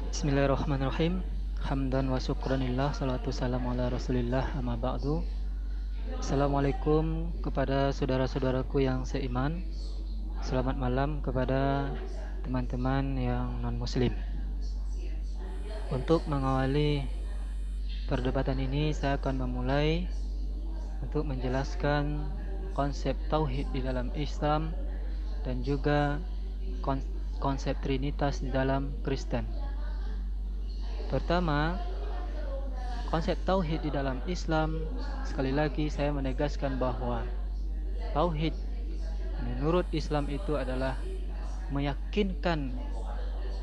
Bismillahirrahmanirrahim. Hamdan wa syukranillah, salatu salam ala rasulillah, amma ba'du. Assalamualaikum kepada saudara-saudaraku yang seiman. Selamat malam kepada teman-teman yang non-muslim. Untuk mengawali perdebatan ini, saya akan memulai untuk menjelaskan konsep tauhid di dalam Islam dan juga konsep trinitas di dalam Kristen. Pertama, konsep tauhid di dalam Islam, sekali lagi saya menegaskan bahwa tauhid menurut Islam itu adalah meyakinkan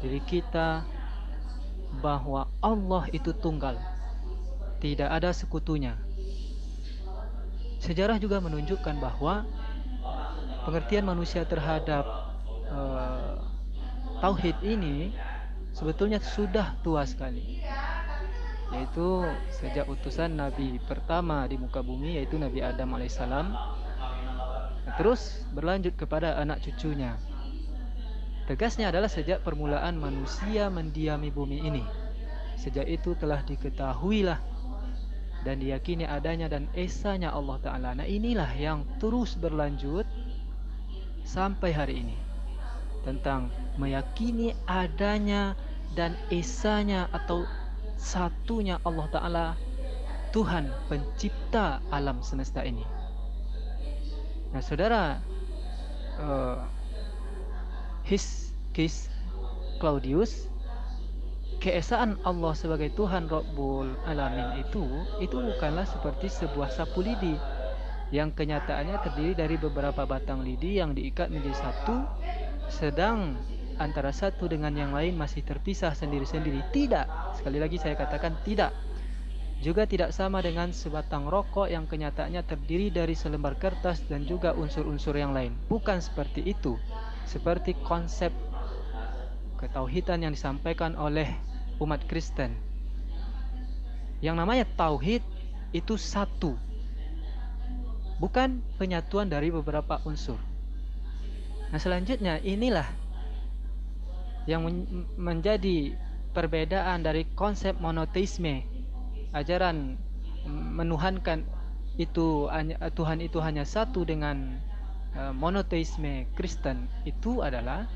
diri kita bahwa Allah itu tunggal, tidak ada sekutunya. Sejarah juga menunjukkan bahwa pengertian manusia terhadap tauhid ini sebetulnya sudah tua sekali, yaitu sejak utusan Nabi pertama di muka bumi, yaitu Nabi Adam alaihissalam, terus berlanjut kepada anak cucunya. Tegasnya adalah sejak permulaan manusia mendiami bumi ini. Sejak itu telah diketahuilah dan diyakini adanya dan esanya Allah Ta'ala. Nah, inilah yang terus berlanjut sampai hari ini, tentang meyakini adanya dan esanya atau satunya Allah Ta'ala, Tuhan pencipta alam semesta ini. Nah, saudara, Kis Claudius, keesaan Allah sebagai Tuhan Rabbul Alamin itu bukanlah seperti sebuah sapu lidi yang kenyataannya terdiri dari beberapa batang lidi yang diikat menjadi satu, sedang antara satu dengan yang lain masih terpisah sendiri-sendiri. Tidak, sekali lagi saya katakan tidak. Juga tidak sama dengan sebatang rokok yang kenyataannya terdiri dari selembar kertas dan juga unsur-unsur yang lain. Bukan seperti itu. Seperti konsep ketauhidan yang disampaikan oleh umat Kristen. Yang namanya tauhid itu satu, bukan penyatuan dari beberapa unsur. Nah, selanjutnya inilah yang menjadi perbedaan dari konsep monoteisme, ajaran menuhankan itu Tuhan itu hanya satu, dengan monoteisme Kristen. Itu adalah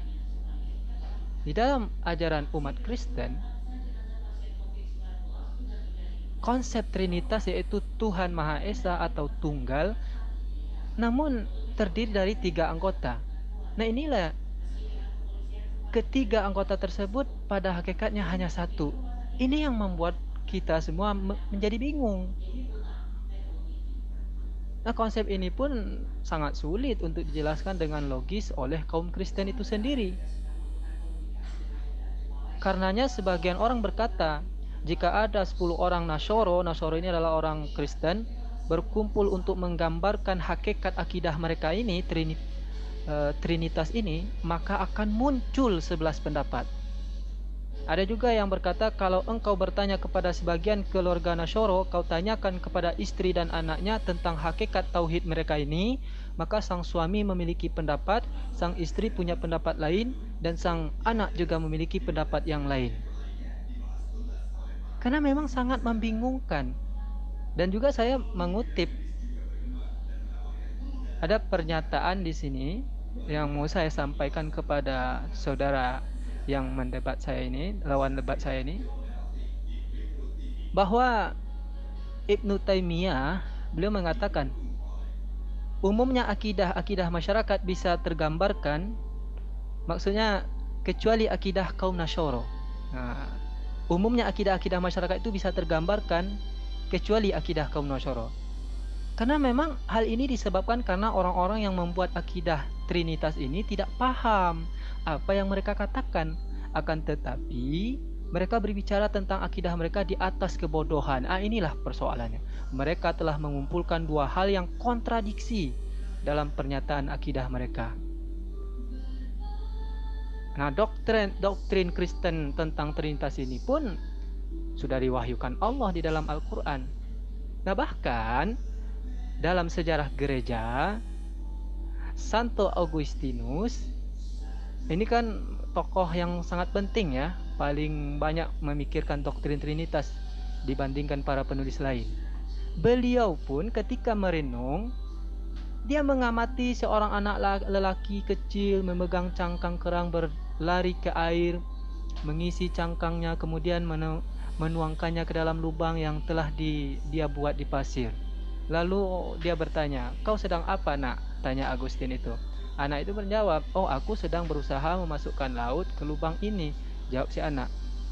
di dalam ajaran umat Kristen, konsep Trinitas yaitu Tuhan Maha Esa atau Tunggal, namun terdiri dari 3 anggota. Nah, inilah ketiga anggota tersebut pada hakikatnya hanya satu. Ini yang membuat kita semua menjadi bingung. Nah, konsep ini pun sangat sulit untuk dijelaskan dengan logis oleh kaum Kristen itu sendiri. Karenanya sebagian orang berkata, jika ada 10 orang Nasoro ini adalah orang Kristen, berkumpul untuk menggambarkan hakikat akidah mereka ini, Trinitas ini, maka akan muncul 11 pendapat. Ada juga yang berkata, kalau engkau bertanya kepada sebagian keluarga Nasoro, kau tanyakan kepada istri dan anaknya tentang hakikat tauhid mereka ini, maka sang suami memiliki pendapat, sang istri punya pendapat lain, dan sang anak juga memiliki pendapat yang lain. Karena memang sangat membingungkan. Dan juga saya mengutip, ada pernyataan di sini yang mau saya sampaikan kepada saudara yang mendebat saya ini, lawan debat saya ini, bahwa Ibnu Taimiyah, beliau mengatakan, umumnya akidah masyarakat bisa tergambarkan, maksudnya kecuali akidah kaum Nasyoro. Nah, umumnya akidah masyarakat itu bisa tergambarkan kecuali akidah kaum Nasyoro. Karena memang hal ini disebabkan karena orang-orang yang membuat akidah Trinitas ini tidak paham apa yang mereka katakan. Akan tetapi mereka berbicara tentang akidah mereka di atas kebodohan. Inilah persoalannya. Mereka telah mengumpulkan dua hal yang kontradiksi dalam pernyataan akidah mereka. Nah, doktrin Kristen tentang Trinitas ini pun sudah diwahyukan Allah di dalam Al-Quran. Nah, bahkan dalam sejarah gereja, Santo Augustinus ini kan tokoh yang sangat penting ya, paling banyak memikirkan doktrin Trinitas dibandingkan para penulis lain. Beliau pun ketika merenung, dia mengamati seorang anak lelaki kecil memegang cangkang kerang berlari ke air, mengisi cangkangnya, kemudian menuangkannya ke dalam lubang yang telah dia buat di pasir. Lalu dia bertanya, "Kau sedang apa, nak?" tanya Agustin itu. Anak itu menjawab, "Oh, aku sedang berusaha memasukkan laut ke lubang ini," jawab si anak.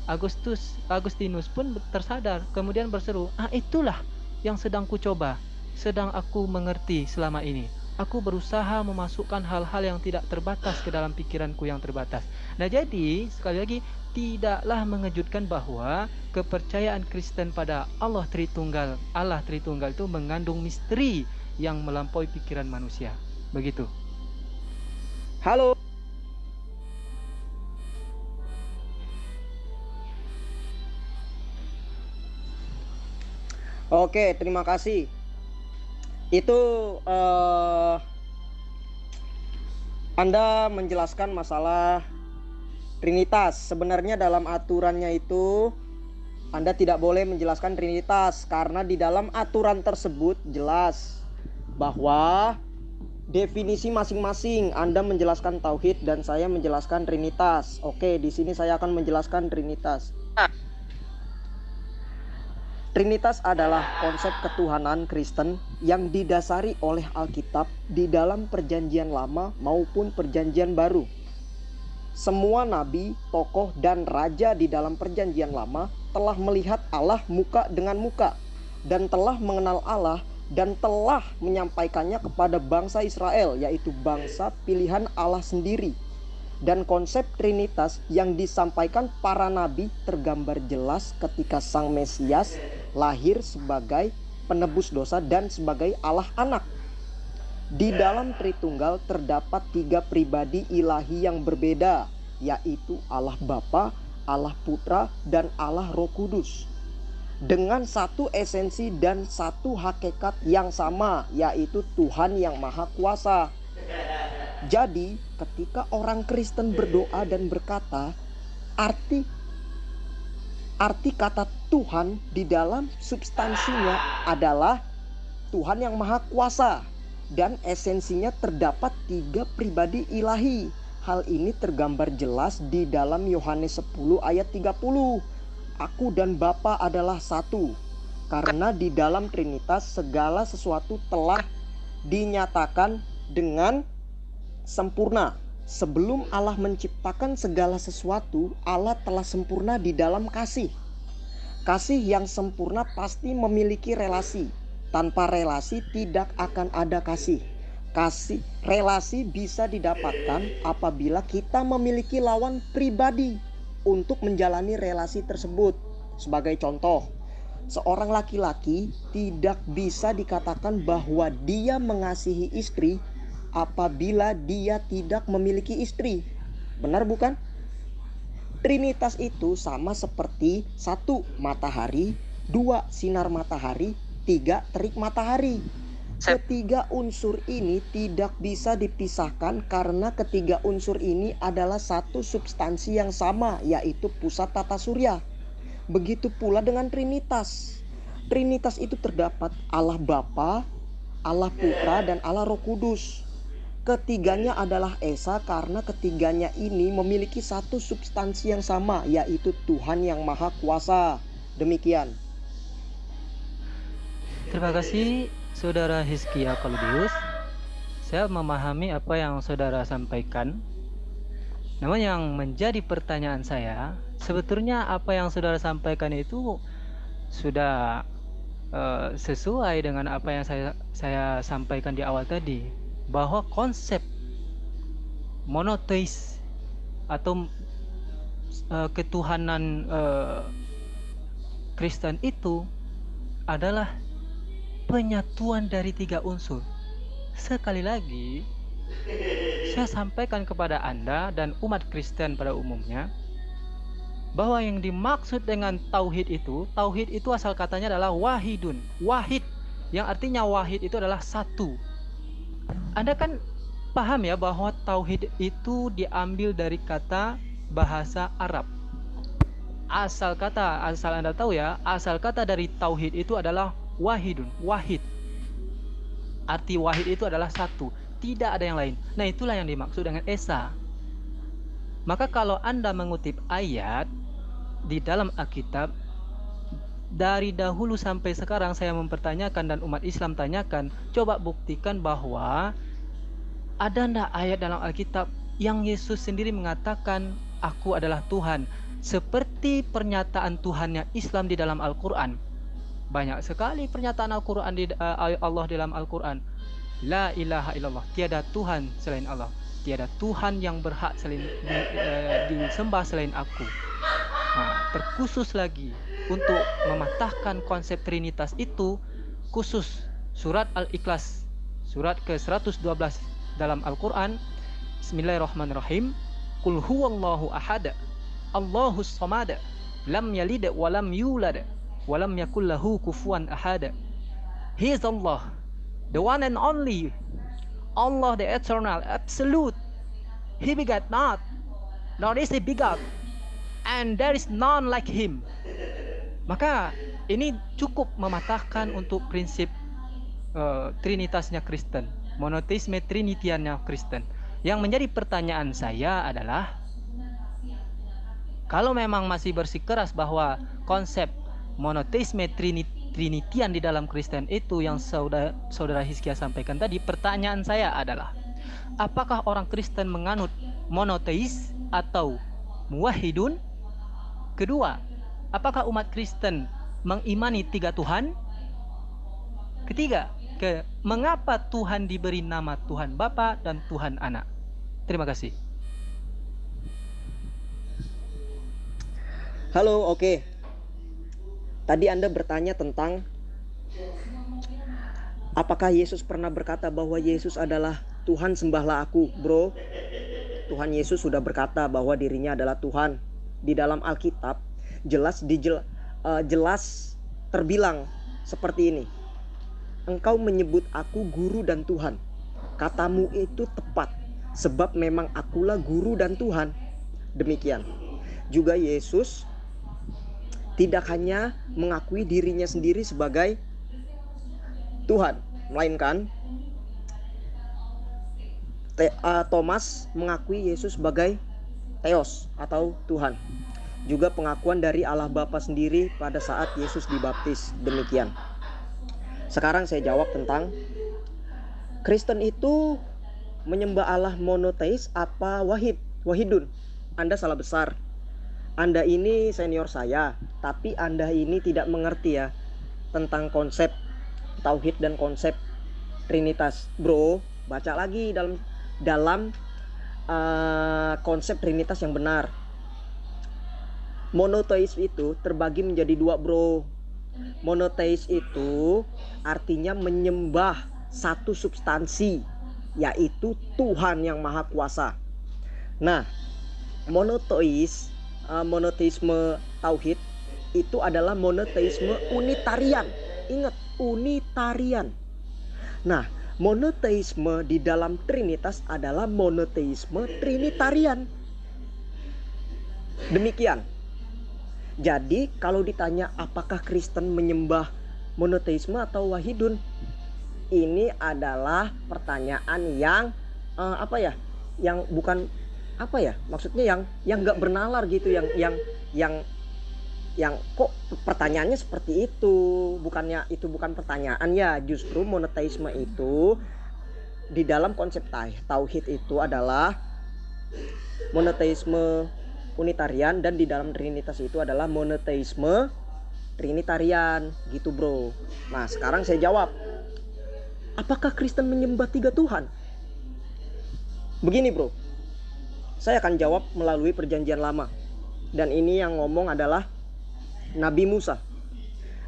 Agustinus pun tersadar, kemudian berseru, "Itulah yang sedang kucoba, sedang aku mengerti selama ini. Aku berusaha memasukkan hal-hal yang tidak terbatas ke dalam pikiranku yang terbatas." Nah, jadi sekali lagi, tidaklah mengejutkan bahwa kepercayaan Kristen pada Allah Tritunggal itu mengandung misteri yang melampaui pikiran manusia. Begitu. Halo. Oke, terima kasih. Itu Anda menjelaskan masalah Trinitas. Sebenarnya dalam aturannya itu Anda tidak boleh menjelaskan Trinitas, karena di dalam aturan tersebut jelas bahwa definisi masing-masing. Anda menjelaskan tauhid dan saya menjelaskan Trinitas. Oke, di sini saya akan menjelaskan Trinitas. Trinitas adalah konsep ketuhanan Kristen yang didasari oleh Alkitab di dalam Perjanjian Lama maupun Perjanjian Baru. Semua nabi, tokoh, dan raja di dalam Perjanjian Lama telah melihat Allah muka dengan muka dan telah mengenal Allah dan telah menyampaikannya kepada bangsa Israel, yaitu bangsa pilihan Allah sendiri. Dan konsep Trinitas yang disampaikan para nabi tergambar jelas ketika Sang Mesias lahir sebagai penebus dosa dan sebagai Allah anak. Di dalam Tritunggal terdapat 3 pribadi ilahi yang berbeda, yaitu Allah Bapa, Allah Putra, dan Allah Roh Kudus, dengan satu esensi dan satu hakikat yang sama, yaitu Tuhan yang Maha Kuasa. Jadi ketika orang Kristen berdoa dan berkata, arti kata Tuhan di dalam substansinya adalah Tuhan yang Maha Kuasa, dan esensinya terdapat 3 pribadi ilahi. Hal ini tergambar jelas di dalam Yohanes 10 ayat 30. Aku dan Bapa adalah satu. Karena di dalam Trinitas segala sesuatu telah dinyatakan dengan sempurna. Sebelum Allah menciptakan segala sesuatu, Allah telah sempurna di dalam kasih. Kasih yang sempurna pasti memiliki relasi. Tanpa relasi tidak akan ada kasih. Relasi bisa didapatkan apabila kita memiliki lawan pribadi untuk menjalani relasi tersebut. Sebagai contoh, seorang laki-laki tidak bisa dikatakan bahwa dia mengasihi istri apabila dia tidak memiliki istri. Benar bukan? Trinitas itu sama seperti 1 matahari, 2 sinar matahari, 3 terik matahari. Ketiga unsur ini tidak bisa dipisahkan karena ketiga unsur ini adalah satu substansi yang sama, yaitu pusat tata surya. Begitu pula dengan Trinitas. Trinitas itu terdapat Allah Bapa, Allah Putra, dan Allah Roh Kudus. Ketiganya adalah esa karena ketiganya ini memiliki satu substansi yang sama, yaitu Tuhan yang Maha Kuasa. Demikian. Terima kasih Saudara Hizkia Paludius. Saya memahami apa yang saudara sampaikan. Namun yang menjadi pertanyaan saya, sebetulnya apa yang saudara sampaikan itu sudah sesuai dengan apa yang saya sampaikan di awal tadi, bahwa konsep monoteis atau ketuhanan Kristen itu adalah penyatuan dari 3 unsur. Sekali lagi, saya sampaikan kepada Anda dan umat Kristen pada umumnya bahwa yang dimaksud dengan tauhid itu asal katanya adalah wahidun, wahid, yang artinya wahid itu adalah satu. Anda kan paham ya bahwa tauhid itu diambil dari kata bahasa Arab. asal Anda tahu ya, asal kata dari tauhid itu adalah wahidun, wahid. Arti wahid itu adalah satu, tidak ada yang lain. Nah, itulah yang dimaksud dengan esa. Maka kalau Anda mengutip ayat di dalam Alkitab, dari dahulu sampai sekarang saya mempertanyakan dan umat Islam tanyakan, coba buktikan bahwa ada ndak ayat dalam Alkitab yang Yesus sendiri mengatakan aku adalah Tuhan, seperti pernyataan Tuhannya Islam di dalam Al-Quran. Banyak sekali pernyataan Al-Quran Allah dalam Al-Quran. La ilaha illallah, tiada Tuhan selain Allah, tiada Tuhan yang berhak disembah selain aku. Terkhusus lagi untuk mematahkan konsep Trinitas itu, khusus surat Al-Ikhlas, surat ke-112 dalam Al-Quran. Bismillahirrahmanirrahim. Qul huwallahu ahad, Allahus samad, lam yalid walam yulad, walam yakul lahu kufuwan ahad. He is Allah, the one and only, Allah the eternal, absolute. He begat not, nor is he begot, and there is none like him. Maka ini cukup mematahkan untuk prinsip Trinitasnya Kristen, monoteisme Trinitiannya Kristen. Yang menjadi pertanyaan saya adalah, kalau memang masih bersikeras bahwa konsep monoteisme Trinitian di dalam Kristen itu yang saudara Hizkia sampaikan tadi, pertanyaan saya adalah, apakah orang Kristen menganut monoteis atau muwahhidun? Kedua, apakah umat Kristen mengimani 3 Tuhan? Ketiga, mengapa Tuhan diberi nama Tuhan Bapa dan Tuhan Anak? Terima kasih. Halo, oke. Tadi Anda bertanya tentang apakah Yesus pernah berkata bahwa Yesus adalah Tuhan, sembahlah aku, bro. Tuhan Yesus sudah berkata bahwa dirinya adalah Tuhan. Di dalam Alkitab jelas terbilang seperti ini. Engkau menyebut aku guru dan Tuhan. Katamu itu tepat, sebab memang akulah guru dan Tuhan. Demikian. Juga Yesus tidak hanya mengakui dirinya sendiri sebagai Tuhan, melainkan Thomas mengakui Yesus sebagai Theos atau Tuhan. Juga pengakuan dari Allah Bapa sendiri pada saat Yesus dibaptis. Demikian. Sekarang saya jawab tentang Kristen itu menyembah Allah monoteis apa wahidun. Anda salah besar. Anda ini senior saya, tapi Anda ini tidak mengerti ya tentang konsep tauhid dan konsep Trinitas. Bro, baca lagi dalam konsep Trinitas yang benar. Monoteis itu terbagi menjadi 2, bro. Monoteis itu artinya menyembah satu substansi, yaitu Tuhan yang Maha Kuasa. Nah, monoteisme tauhid itu adalah monoteisme unitarian. Ingat, unitarian. Nah, monoteisme di dalam Trinitas adalah monoteisme trinitarian. Demikian. Jadi kalau ditanya apakah Kristen menyembah monoteisme atau wahidun, ini adalah pertanyaan yang maksudnya yang nggak bernalar gitu, yang kok pertanyaannya seperti itu. Itu bukan pertanyaan ya. Justru monoteisme itu di dalam konsep tauhid itu adalah monoteisme unitarian, dan di dalam Trinitas itu adalah monoteisme trinitarian gitu, bro. Nah, sekarang saya jawab, apakah Kristen menyembah 3 Tuhan? Begini, bro, saya akan jawab melalui perjanjian lama, dan ini yang ngomong adalah Nabi Musa.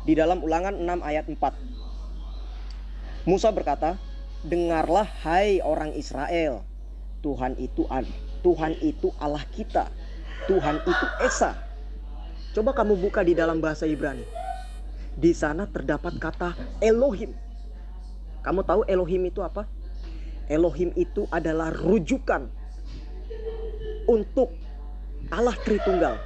Di dalam Ulangan 6 ayat 4, Musa berkata, dengarlah hai orang Israel, Tuhan itu Allah kita, Tuhan itu Esa. Coba kamu buka di dalam bahasa Ibrani. Di sana terdapat kata Elohim. Kamu tahu Elohim itu apa? Elohim itu adalah rujukan untuk Allah Tritunggal.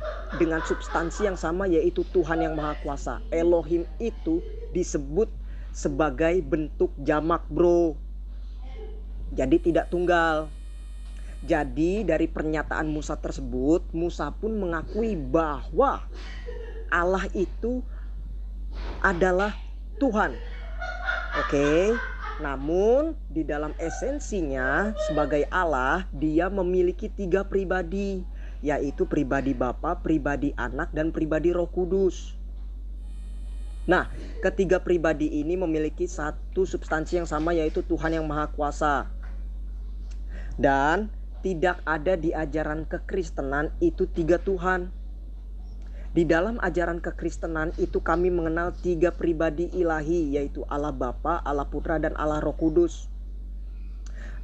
dengan substansi yang sama, yaitu Tuhan yang Maha Kuasa. Elohim itu disebut sebagai bentuk jamak, bro. Jadi tidak tunggal. Jadi dari pernyataan Musa tersebut, Musa pun mengakui bahwa Allah itu adalah Tuhan. Oke. Namun di dalam esensinya sebagai Allah, dia memiliki 3 pribadi, yaitu pribadi Bapa, pribadi Anak, dan pribadi Roh Kudus. Nah, ketiga pribadi ini memiliki satu substansi yang sama, yaitu Tuhan yang Maha Kuasa. Dan tidak ada di ajaran kekristenan itu 3 Tuhan. Di dalam ajaran kekristenan itu kami mengenal 3 pribadi ilahi, yaitu Allah Bapa, Allah Putra, dan Allah Roh Kudus.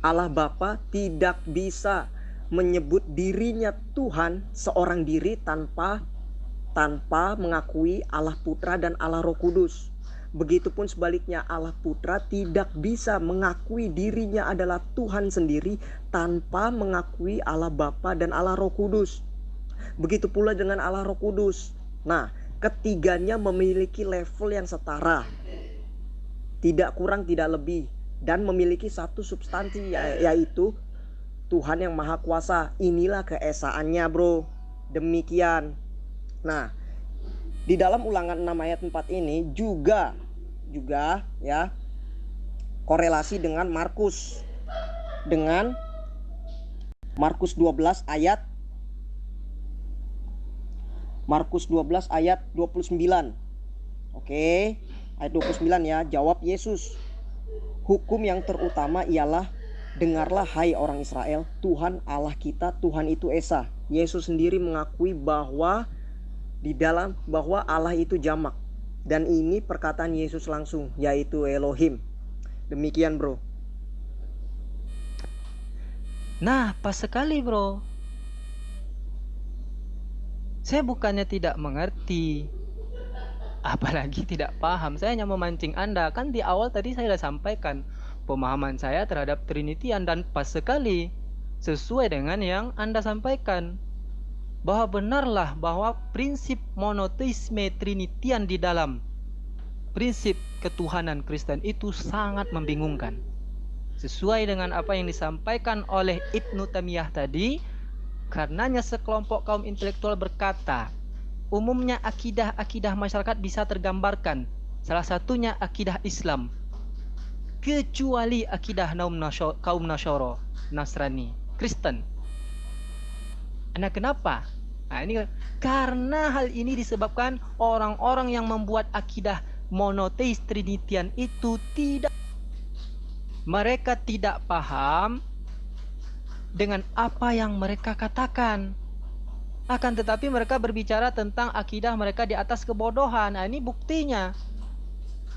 Allah Bapa tidak bisa menyebut dirinya Tuhan seorang diri tanpa mengakui Allah Putra dan Allah Roh Kudus. Begitupun sebaliknya, Allah Putra tidak bisa mengakui dirinya adalah Tuhan sendiri tanpa mengakui Allah Bapa dan Allah Roh Kudus. Begitu pula dengan Allah Roh Kudus. Nah, ketiganya memiliki level yang setara, tidak kurang tidak lebih, dan memiliki satu substansi, yaitu Tuhan yang Maha Kuasa. Inilah keesaannya, bro. Demikian. Nah, di dalam Ulangan 6 ayat 4 ini juga ya korelasi dengan Markus 12 ayat 29. Oke, ayat 29 ya. Jawab Yesus, "Hukum yang terutama ialah, dengarlah hai orang Israel, Tuhan Allah kita, Tuhan itu Esa." Yesus sendiri mengakui bahwa Allah itu jamak. Dan ini perkataan Yesus langsung, yaitu Elohim. Demikian, bro. Nah, pas sekali, bro. Saya bukannya tidak mengerti, apalagi tidak paham. Saya hanya memancing Anda. Kan di awal tadi saya sudah sampaikan pemahaman saya terhadap Trinitian, dan pas sekali sesuai dengan yang Anda sampaikan, bahwa benarlah bahwa prinsip monoteisme Trinitian di dalam prinsip ketuhanan Kristen itu sangat membingungkan. Sesuai dengan apa yang disampaikan oleh Ibnu Taimiyah tadi, karenanya sekelompok kaum intelektual berkata, umumnya akidah-akidah masyarakat bisa tergambarkan, salah satunya akidah Islam, kecuali akidah kaum Nasrani, Kristen. Nah, kenapa? Nah, ini karena hal ini disebabkan orang-orang yang membuat akidah monoteis Trinitian itu mereka tidak paham dengan apa yang mereka katakan. Akan tetapi mereka berbicara tentang akidah mereka di atas kebodohan. Nah, ini buktinya.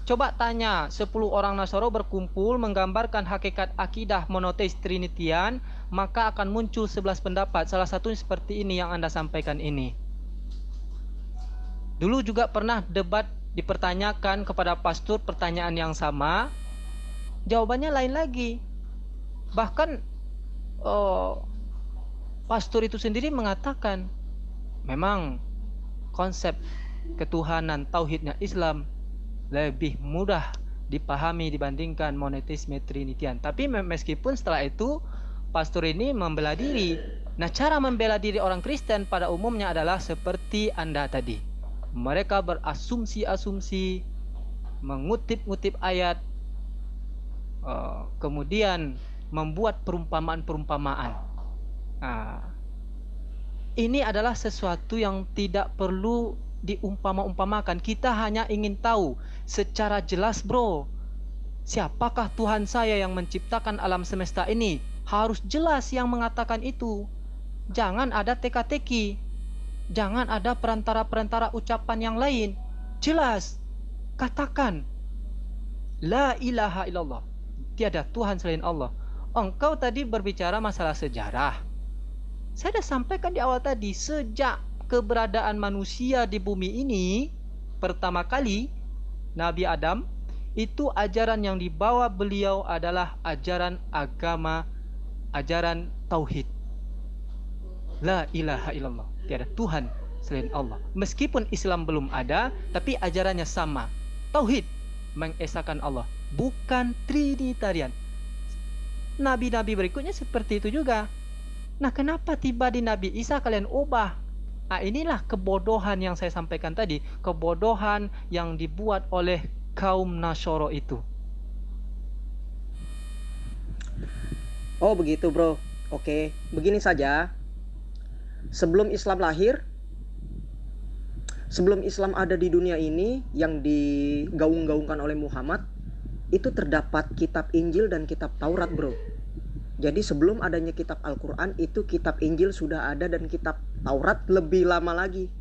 Coba tanya 10 orang Nasoro berkumpul menggambarkan hakikat akidah monoteis Trinitian, maka akan muncul 11 pendapat. Salah satunya seperti ini yang Anda sampaikan ini. Dulu juga pernah debat dipertanyakan kepada pastor pertanyaan yang sama, jawabannya lain lagi. Bahkan pastor itu sendiri mengatakan, memang konsep ketuhanan tauhidnya Islam lebih mudah dipahami dibandingkan monoteisme Trinitian. Tapi meskipun setelah itu pastor ini membela diri. Nah, cara membela diri orang Kristen pada umumnya adalah seperti Anda tadi. Mereka berasumsi-asumsi, mengutip-ngutip ayat, kemudian membuat perumpamaan-perumpamaan. Nah, ini adalah sesuatu yang tidak perlu diumpama-umpamakan. Kita hanya ingin tahu secara jelas, bro, siapakah Tuhan saya yang menciptakan alam semesta ini. Harus jelas yang mengatakan itu. Jangan ada teka-teki, jangan ada perantara-perantara ucapan yang lain. Jelas, katakan la ilaha illallah, tiada Tuhan selain Allah. Engkau tadi berbicara masalah sejarah. Saya sudah sampaikan di awal tadi, sejak keberadaan manusia di bumi ini pertama kali, Nabi Adam, itu ajaran yang dibawa beliau adalah ajaran agama, ajaran tauhid. La ilaha illallah, tiada Tuhan selain Allah. Meskipun Islam belum ada, tapi ajarannya sama. Tauhid, mengesahkan Allah, bukan Trinitarian. Nabi-nabi berikutnya seperti itu juga. Nah, kenapa tiba di Nabi Isa kalian ubah? Nah, inilah kebodohan yang saya sampaikan tadi, kebodohan yang dibuat oleh kaum Nasyoro itu. Oh begitu bro. Oke, begini saja. Sebelum Islam lahir, sebelum Islam ada di dunia ini yang digaung-gaungkan oleh Muhammad, itu terdapat kitab Injil dan kitab Taurat bro. Jadi sebelum adanya kitab Al-Quran, itu kitab Injil sudah ada dan kitab Taurat lebih lama lagi.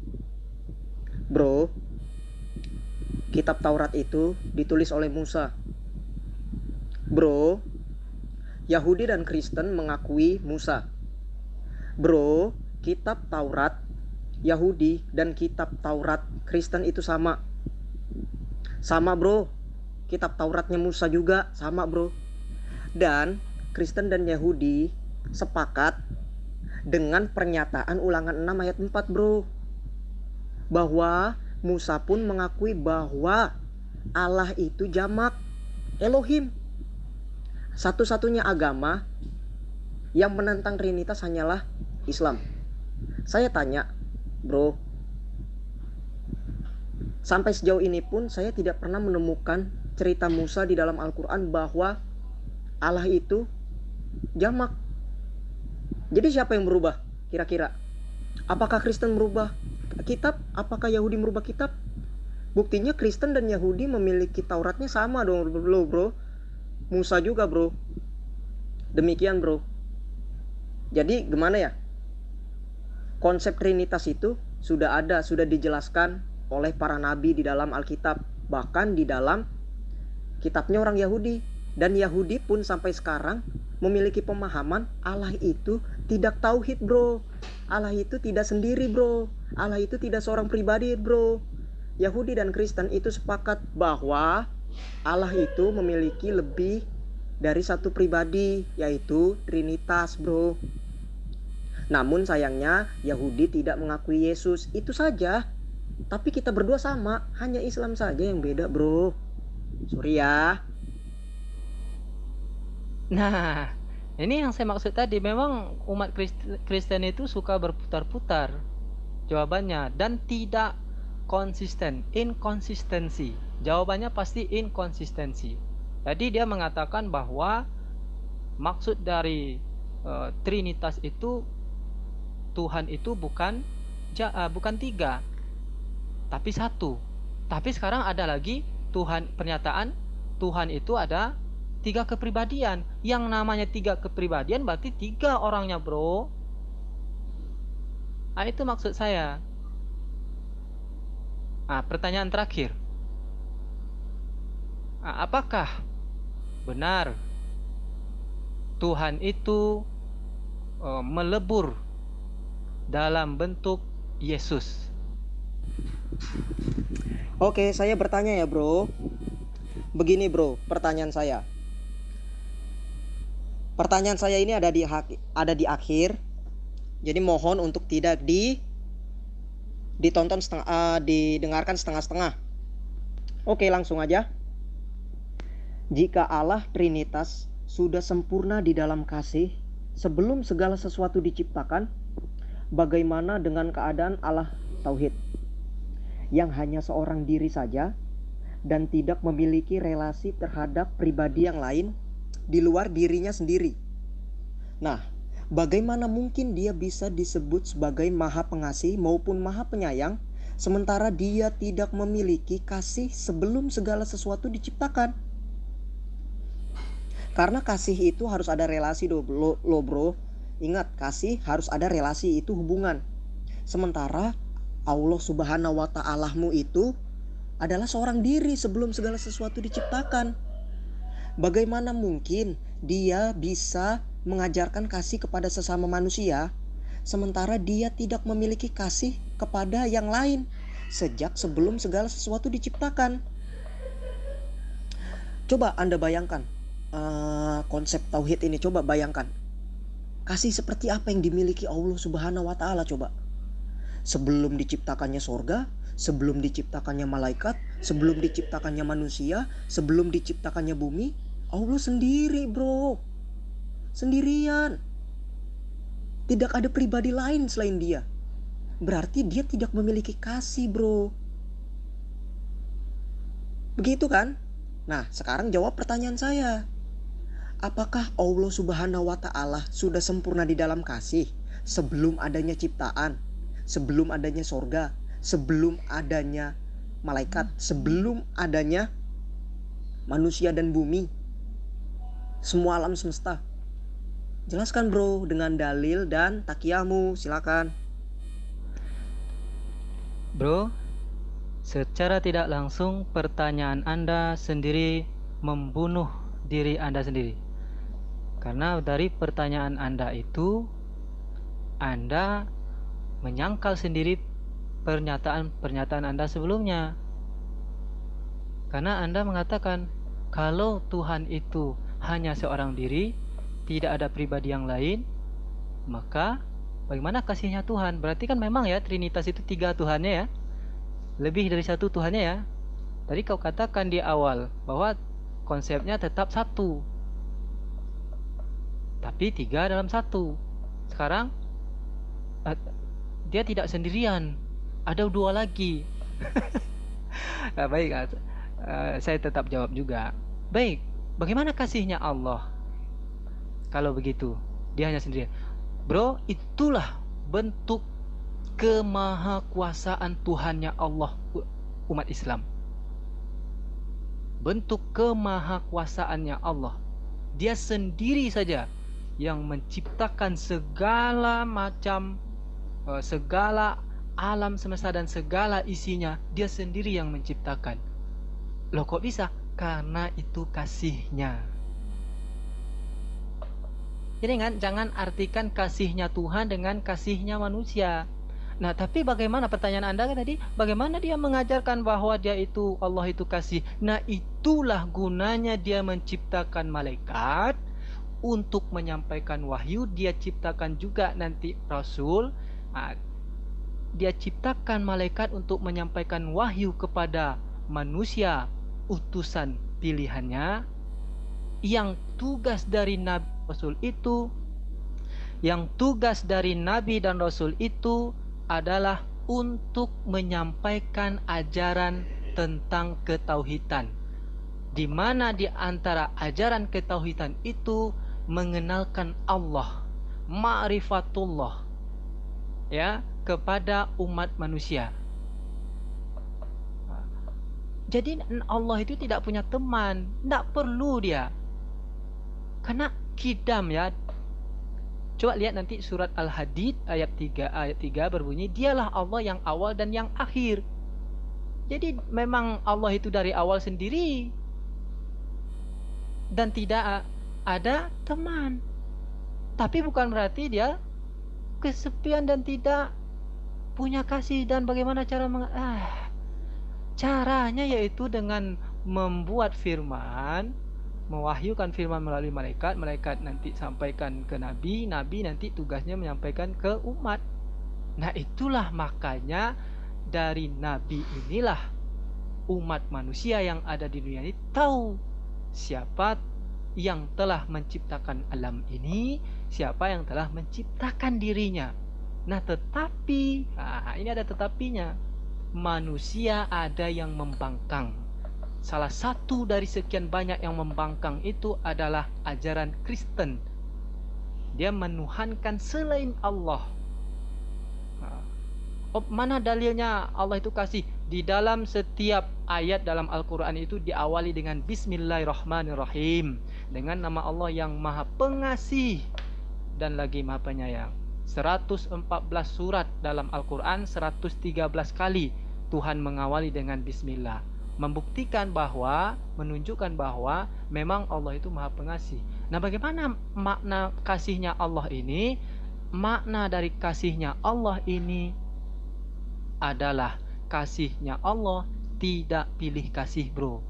Bro, kitab Taurat itu ditulis oleh Musa. Bro, Yahudi dan Kristen mengakui Musa. Bro, kitab Taurat Yahudi dan kitab Taurat Kristen itu sama. Sama bro. Kitab Tauratnya Musa juga sama bro. Dan Kristen dan Yahudi sepakat dengan pernyataan Ulangan 6 ayat 4 bro, bahwa Musa pun mengakui bahwa Allah itu jamak, Elohim. Satu-satunya agama yang menentang Trinitas hanyalah Islam. Saya tanya bro, sampai sejauh ini pun saya tidak pernah menemukan cerita Musa di dalam Al-Quran bahwa Allah itu jamak. Jadi siapa yang berubah kira-kira? Apakah Kristen merubah kitab? Apakah Yahudi merubah kitab? Buktinya Kristen dan Yahudi memiliki Tauratnya sama dong bro. Musa juga bro. Demikian bro. Jadi gimana ya? Konsep Trinitas itu sudah ada, sudah dijelaskan oleh para nabi di dalam Alkitab. Bahkan di dalam kitabnya orang Yahudi. Dan Yahudi pun sampai sekarang memiliki pemahaman Allah itu tidak tauhid bro. Allah itu tidak sendiri bro. Allah itu tidak seorang pribadi bro. Yahudi dan Kristen itu sepakat bahwa Allah itu memiliki lebih dari satu pribadi, yaitu Trinitas bro. Namun sayangnya Yahudi tidak mengakui Yesus. Itu saja. Tapi kita berdua sama. Hanya Islam saja yang beda bro. Sorry ya. Nah, ini yang saya maksud tadi. Memang umat Kristen itu suka berputar-putar jawabannya dan tidak konsisten, inkonsistensi. Jawabannya pasti inkonsistensi. Jadi dia mengatakan bahwa maksud dari Trinitas itu, Tuhan itu bukan tiga, tapi satu. Tapi sekarang ada lagi pernyataan Tuhan itu ada tiga kepribadian. Yang namanya tiga kepribadian berarti tiga orangnya bro. Nah itu maksud saya. Nah, pertanyaan terakhir. Nah, apakah benar Tuhan itu melebur dalam bentuk Yesus? Oke, saya bertanya ya bro. Begini bro, pertanyaan saya. Pertanyaan saya ini ada di akhir. Jadi mohon untuk tidak didengarkan setengah-setengah. Oke, langsung aja. Jika Allah Trinitas sudah sempurna di dalam kasih sebelum segala sesuatu diciptakan, bagaimana dengan keadaan Allah Tauhid yang hanya seorang diri saja dan tidak memiliki relasi terhadap pribadi yang lain di luar dirinya sendiri? Nah, bagaimana mungkin dia bisa disebut sebagai Maha Pengasih maupun Maha Penyayang sementara dia tidak memiliki kasih sebelum segala sesuatu diciptakan? Karena kasih itu harus ada relasi lo bro. Ingat, kasih harus ada relasi, itu hubungan. Sementara Allah Subhanahu wa Ta'alamu itu adalah seorang diri sebelum segala sesuatu diciptakan. Bagaimana mungkin dia bisa mengajarkan kasih kepada sesama manusia sementara dia tidak memiliki kasih kepada yang lain sejak sebelum segala sesuatu diciptakan? Coba Anda bayangkan konsep tauhid ini. Coba bayangkan kasih seperti apa yang dimiliki Allah Subhanahu wa Ta'ala. Coba Sebelum diciptakannya sorga, sebelum diciptakannya malaikat, sebelum diciptakannya manusia, sebelum diciptakannya bumi, Allah sendiri bro. Sendirian. Tidak ada pribadi lain selain dia. Berarti dia tidak memiliki kasih bro. Begitu kan? Nah sekarang jawab pertanyaan saya. Apakah Allah subhanahu wa ta'ala sudah sempurna di dalam kasih sebelum adanya ciptaan, sebelum adanya sorga, sebelum adanya malaikat, sebelum adanya manusia dan bumi, semua alam semesta? Jelaskan bro dengan dalil dan takiyamu, silakan. Bro, secara tidak langsung pertanyaan Anda sendiri membunuh diri Anda sendiri. Karena dari pertanyaan Anda itu, Anda menyangkal sendiri pernyataan Anda sebelumnya. Karena Anda mengatakan, kalau Tuhan itu hanya seorang diri, tidak ada pribadi yang lain, maka bagaimana kasihnya Tuhan? Berarti kan memang ya, Trinitas itu 3 Tuhannya ya. Lebih dari 1 Tuhannya ya. Tadi kau katakan di awal bahwa konsepnya tetap 1. Tapi 3 dalam 1. Sekarang dia tidak sendirian, ada 2 lagi. Nah, baik, saya tetap jawab juga. Baik, bagaimana kasihnya Allah? Kalau begitu, dia hanya sendirian. Bro, itulah bentuk kemahakuasaan Tuhannya Allah umat Islam. Bentuk kemahakuasaannya Allah. Dia sendiri saja yang menciptakan segala macam, segala alam semesta dan segala isinya. Dia sendiri yang menciptakan. Loh kok bisa? Karena itu kasihnya. Jadi jangan artikan kasihnya Tuhan dengan kasihnya manusia. Nah, tapi bagaimana pertanyaan Anda kan tadi? Bagaimana dia mengajarkan bahwa dia itu, Allah itu kasih? Nah, itulah gunanya dia menciptakan malaikat untuk menyampaikan wahyu. Dia ciptakan juga nanti Rasul. Dia ciptakan malaikat untuk menyampaikan wahyu kepada manusia, utusan pilihannya. Yang tugas dari Nabi Rasul itu, yang tugas dari Nabi dan Rasul itu adalah untuk menyampaikan ajaran tentang ketauhidan, di mana di antara ajaran ketauhidan itu mengenalkan Allah, ma'rifatullah, ya, kepada umat manusia. Jadi Allah itu tidak punya teman, tidak perlu dia. Karena kidam ya. Coba lihat nanti surat Al-Hadid ayat 3 berbunyi, dialah Allah yang awal dan yang akhir. Jadi memang Allah itu dari awal sendiri dan tidak ada teman. Tapi bukan berarti dia kesepian dan tidak punya kasih. Dan bagaimana cara caranya yaitu dengan membuat firman, mewahyukan firman melalui malaikat. Malaikat nanti sampaikan ke Nabi, Nabi nanti tugasnya menyampaikan ke umat. Nah, itulah makanya dari Nabi inilah umat manusia yang ada di dunia ini tahu siapa yang telah menciptakan alam ini, siapa yang telah menciptakan dirinya. Nah, tetapi ini ada tetapinya. Manusia ada yang membangkang. Salah satu dari sekian banyak yang membangkang itu adalah ajaran Kristen. Dia menuhankan selain Allah. Mana dalilnya Allah itu kasih? Di dalam setiap ayat dalam Al-Quran itu diawali dengan Bismillahirrahmanirrahim, dengan nama Allah yang Maha Pengasih dan lagi Maha Penyayang. 114 surat dalam Al-Quran, 113 kali Tuhan mengawali dengan Bismillah, membuktikan bahwa, menunjukkan bahwa memang Allah itu Maha Pengasih. Nah, bagaimana makna kasihnya Allah ini? Makna dari kasihnya Allah ini adalah kasihnya Allah tidak pilih kasih, bro.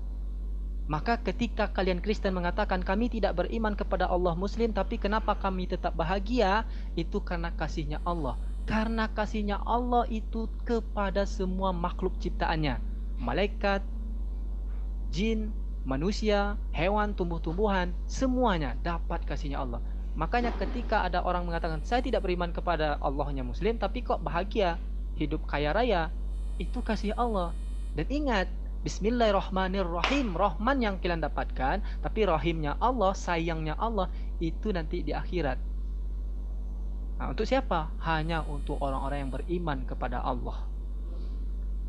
Maka ketika kalian Kristen mengatakan kami tidak beriman kepada Allah Muslim, tapi kenapa kami tetap bahagia? Itu karena kasihnya Allah. Karena kasihnya Allah itu kepada semua makhluk ciptaannya, malaikat, jin, manusia, hewan, tumbuh-tumbuhan, semuanya dapat kasihnya Allah. Makanya ketika ada orang mengatakan, saya tidak beriman kepada Allahnya Muslim, tapi kok bahagia, hidup kaya raya, itu kasih Allah. Dan ingat, Bismillahirrahmanirrahim, Rahman yang kalian dapatkan, tapi rahimnya Allah, sayangnya Allah, itu nanti di akhirat. Nah, untuk siapa? Hanya untuk orang-orang yang beriman kepada Allah.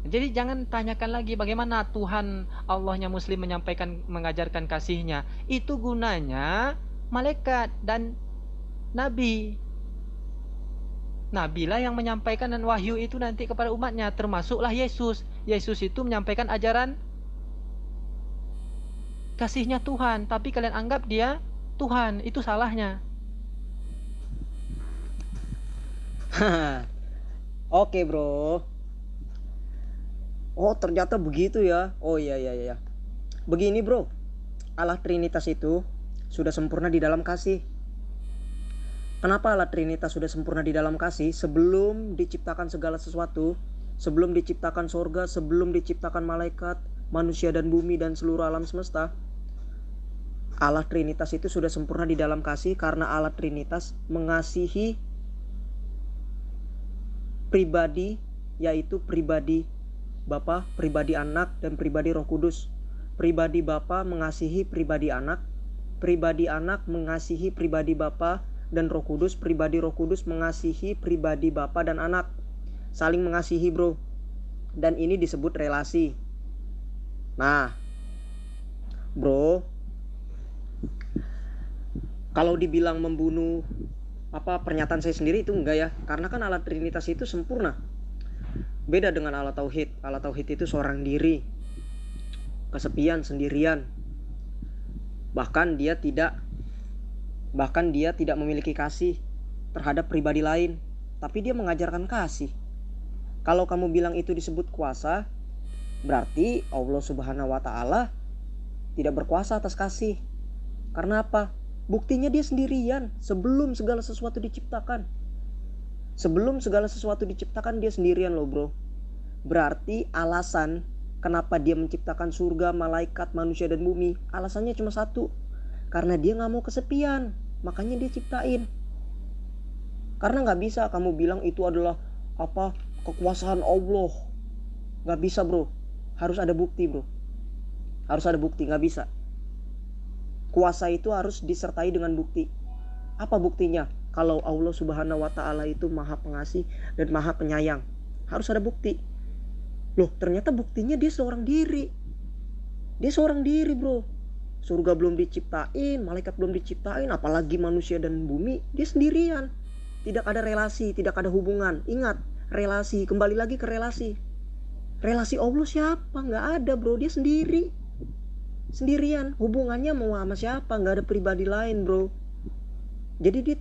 Jadi jangan tanyakan lagi bagaimana Tuhan Allahnya Muslim mengajarkan kasihnya. Itu gunanya malaikat dan nabi. Nabilah yang menyampaikan dan wahyu itu nanti kepada umatnya, termasuklah Yesus. Yesus itu menyampaikan ajaran kasihnya Tuhan, tapi kalian anggap dia Tuhan, itu salahnya. Oke bro. Oh ternyata begitu ya. Oh iya. Begini bro, Allah Trinitas itu sudah sempurna di dalam kasih. Kenapa Allah Trinitas sudah sempurna di dalam kasih? Sebelum diciptakan segala sesuatu, sebelum diciptakan sorga, sebelum diciptakan malaikat, manusia dan bumi dan seluruh alam semesta, Allah Trinitas itu sudah sempurna di dalam kasih karena Allah Trinitas mengasihi pribadi, yaitu pribadi Bapa, pribadi Anak, dan pribadi Roh Kudus. Pribadi Bapa mengasihi pribadi Anak, pribadi Anak mengasihi pribadi Bapa, dan Roh Kudus, pribadi Roh Kudus mengasihi pribadi Bapa dan Anak. Saling mengasihi bro. Dan ini disebut relasi. Nah bro, kalau dibilang membunuh pernyataan saya sendiri itu enggak ya, karena kan Allah Trinitas itu sempurna. Beda dengan Allah Tauhid. Allah Tauhid itu seorang diri, kesepian, sendirian. Bahkan dia tidak memiliki kasih terhadap pribadi lain, tapi dia mengajarkan kasih. Kalau kamu bilang itu disebut kuasa, berarti Allah Subhanahu wa Ta'ala tidak berkuasa atas kasih. Karena apa? Buktinya dia sendirian sebelum segala sesuatu diciptakan. Sebelum segala sesuatu diciptakan dia sendirian loh bro. Berarti alasan kenapa dia menciptakan surga, malaikat, manusia dan bumi, alasannya cuma satu. Karena dia gak mau kesepian, makanya dia ciptain. Karena gak bisa kamu bilang itu adalah kekuasaan Allah. Gak bisa bro. Harus ada bukti bro. Harus ada bukti, gak bisa. Kuasa itu harus disertai dengan bukti. Apa buktinya? Kalau Allah Subhanahu wa Ta'ala itu Maha Pengasih dan Maha Penyayang, harus ada bukti. Loh, ternyata buktinya dia seorang diri. Dia seorang diri, bro. Surga belum diciptain, malaikat belum diciptain, apalagi manusia dan bumi, dia sendirian. Tidak ada relasi, tidak ada hubungan. Ingat, relasi, kembali lagi ke relasi. Relasi Allah siapa? Nggak ada, bro. Dia sendiri. Sendirian, hubungannya mau sama siapa, nggak ada pribadi lain bro. Jadi dia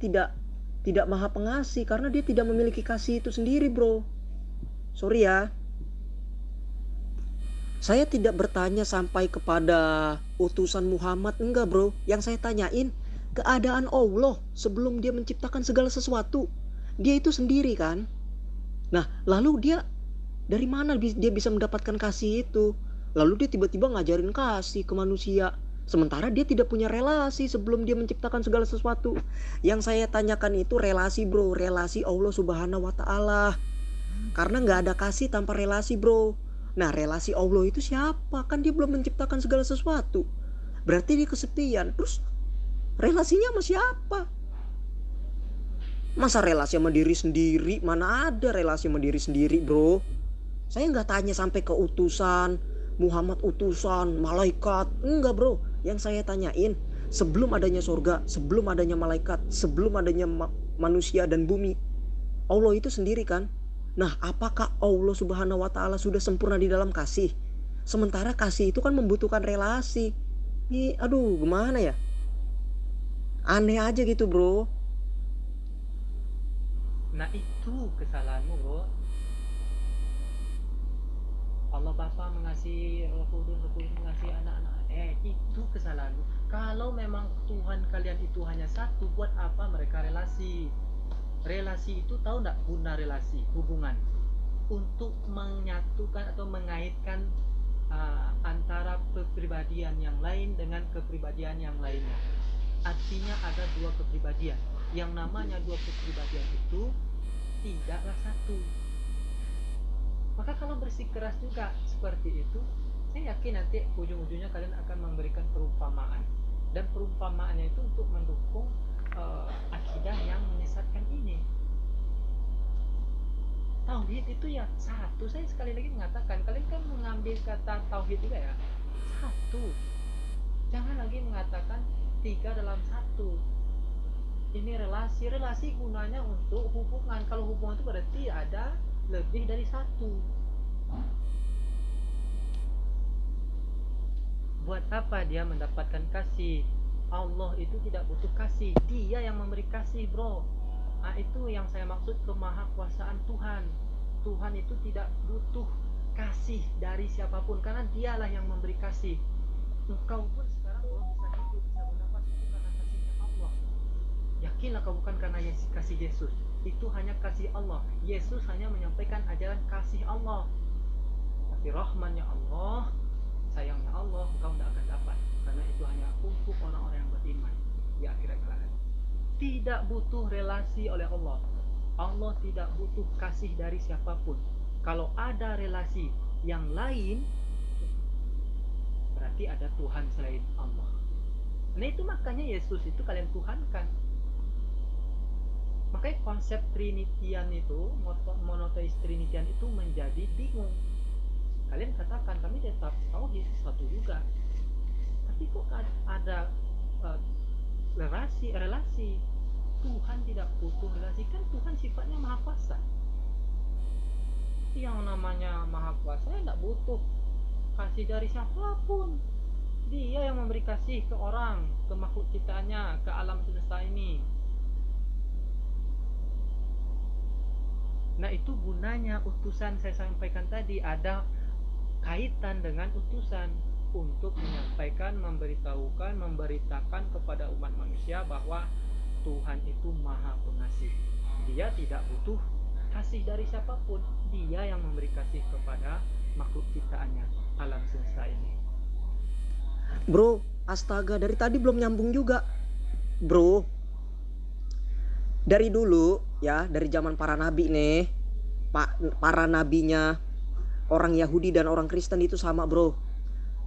tidak Maha Pengasih karena dia tidak memiliki kasih itu sendiri bro. Sorry ya, saya tidak bertanya sampai kepada utusan Muhammad, enggak bro. Yang saya tanyain keadaan Allah sebelum dia menciptakan segala sesuatu. Dia itu sendiri kan. Nah lalu dia dari mana dia bisa mendapatkan kasih itu? Lalu dia tiba-tiba ngajarin kasih ke manusia. Sementara dia tidak punya relasi sebelum dia menciptakan segala sesuatu. Yang saya tanyakan itu relasi bro. Relasi Allah Subhanahu wa Ta'ala. Karena gak ada kasih tanpa relasi bro. Nah relasi Allah itu siapa? Kan dia belum menciptakan segala sesuatu. Berarti dia kesepian. Terus relasinya sama siapa? Masa relasi sama diri sendiri? Mana ada relasi sama diri sendiri bro. Saya gak tanya sampai ke utusan Muhammad, utusan, malaikat. Enggak bro. Yang saya tanyain, sebelum adanya surga, sebelum adanya malaikat, sebelum adanya manusia dan bumi, Allah itu sendiri kan. Nah apakah Allah Subhanahu wa Ta'ala sudah sempurna di dalam kasih? Sementara kasih itu kan membutuhkan relasi. Ini aduh gimana ya, aneh aja gitu bro. Nah itu kesalahanmu bro. Allah Bapa mengasihi Roh Kudus, Roh Kudus mengasihi anak-anak. Itu kesalahanmu. Kalau memang Tuhan kalian itu hanya satu, buat apa mereka relasi? relasi itu tahu nggak guna relasi, hubungan untuk menyatukan atau mengaitkan antara kepribadian yang lain dengan kepribadian yang lainnya. Artinya ada dua kepribadian. Yang namanya dua kepribadian itu tidaklah satu. Maka kalau bersikeras juga seperti itu, saya yakin nanti ujung-ujungnya kalian akan memberikan perumpamaan. Dan perumpamaannya itu untuk mendukung akidah yang menyesatkan ini. Tauhid itu ya satu. Saya sekali lagi mengatakan, kalian kan mengambil kata tauhid juga ya, satu. Jangan lagi mengatakan tiga dalam satu. Ini relasi gunanya untuk hubungan. Kalau hubungan itu berarti ada lebih dari satu. Buat apa dia mendapatkan kasih? Allah itu tidak butuh kasih, dia yang memberi kasih, bro. Itu yang saya maksud kemahakuasaan Tuhan. Tuhan itu tidak butuh kasih dari siapapun, karena dialah yang memberi kasih. Engkau pun sekarang belum bisa hidup, bisa mendapat itu karena kasihnya Allah. Yakinlah kau bukan karena kasih Yesus. Itu hanya kasih Allah. Yesus hanya menyampaikan ajaran kasih Allah. Tapi rahmannya Allah, sayangnya Allah, engkau tidak akan dapat. Karena itu hanya untuk orang-orang yang beriman di akhirat kelak. Tidak butuh relasi oleh Allah. Allah tidak butuh kasih dari siapapun. Kalau ada relasi yang lain, berarti ada Tuhan selain Allah. Nah itu makanya Yesus itu kalian tuhankan. Makanya konsep Trinitian itu, monoteis Trinitian itu menjadi bingung. Kalian katakan kami tetap tauhid satu juga, tapi kok ada relasi. Tuhan tidak butuh relasi, kan Tuhan sifatnya maha kuasa. Yang namanya maha kuasa tidak butuh kasih dari siapapun. Dia yang memberi kasih ke orang, ke makhluk ciptaannya, ke alam semesta ini. Nah itu gunanya utusan. Saya sampaikan tadi ada kaitan dengan utusan untuk menyampaikan, memberitakan kepada umat manusia bahwa Tuhan itu maha pengasih. Dia tidak butuh kasih dari siapapun. Dia yang memberi kasih kepada makhluk ciptaannya, alam semesta ini. Bro, astaga, dari tadi belum nyambung juga. Bro, dari dulu ya, dari zaman para nabi nih, para nabinya orang Yahudi dan orang Kristen itu sama, bro.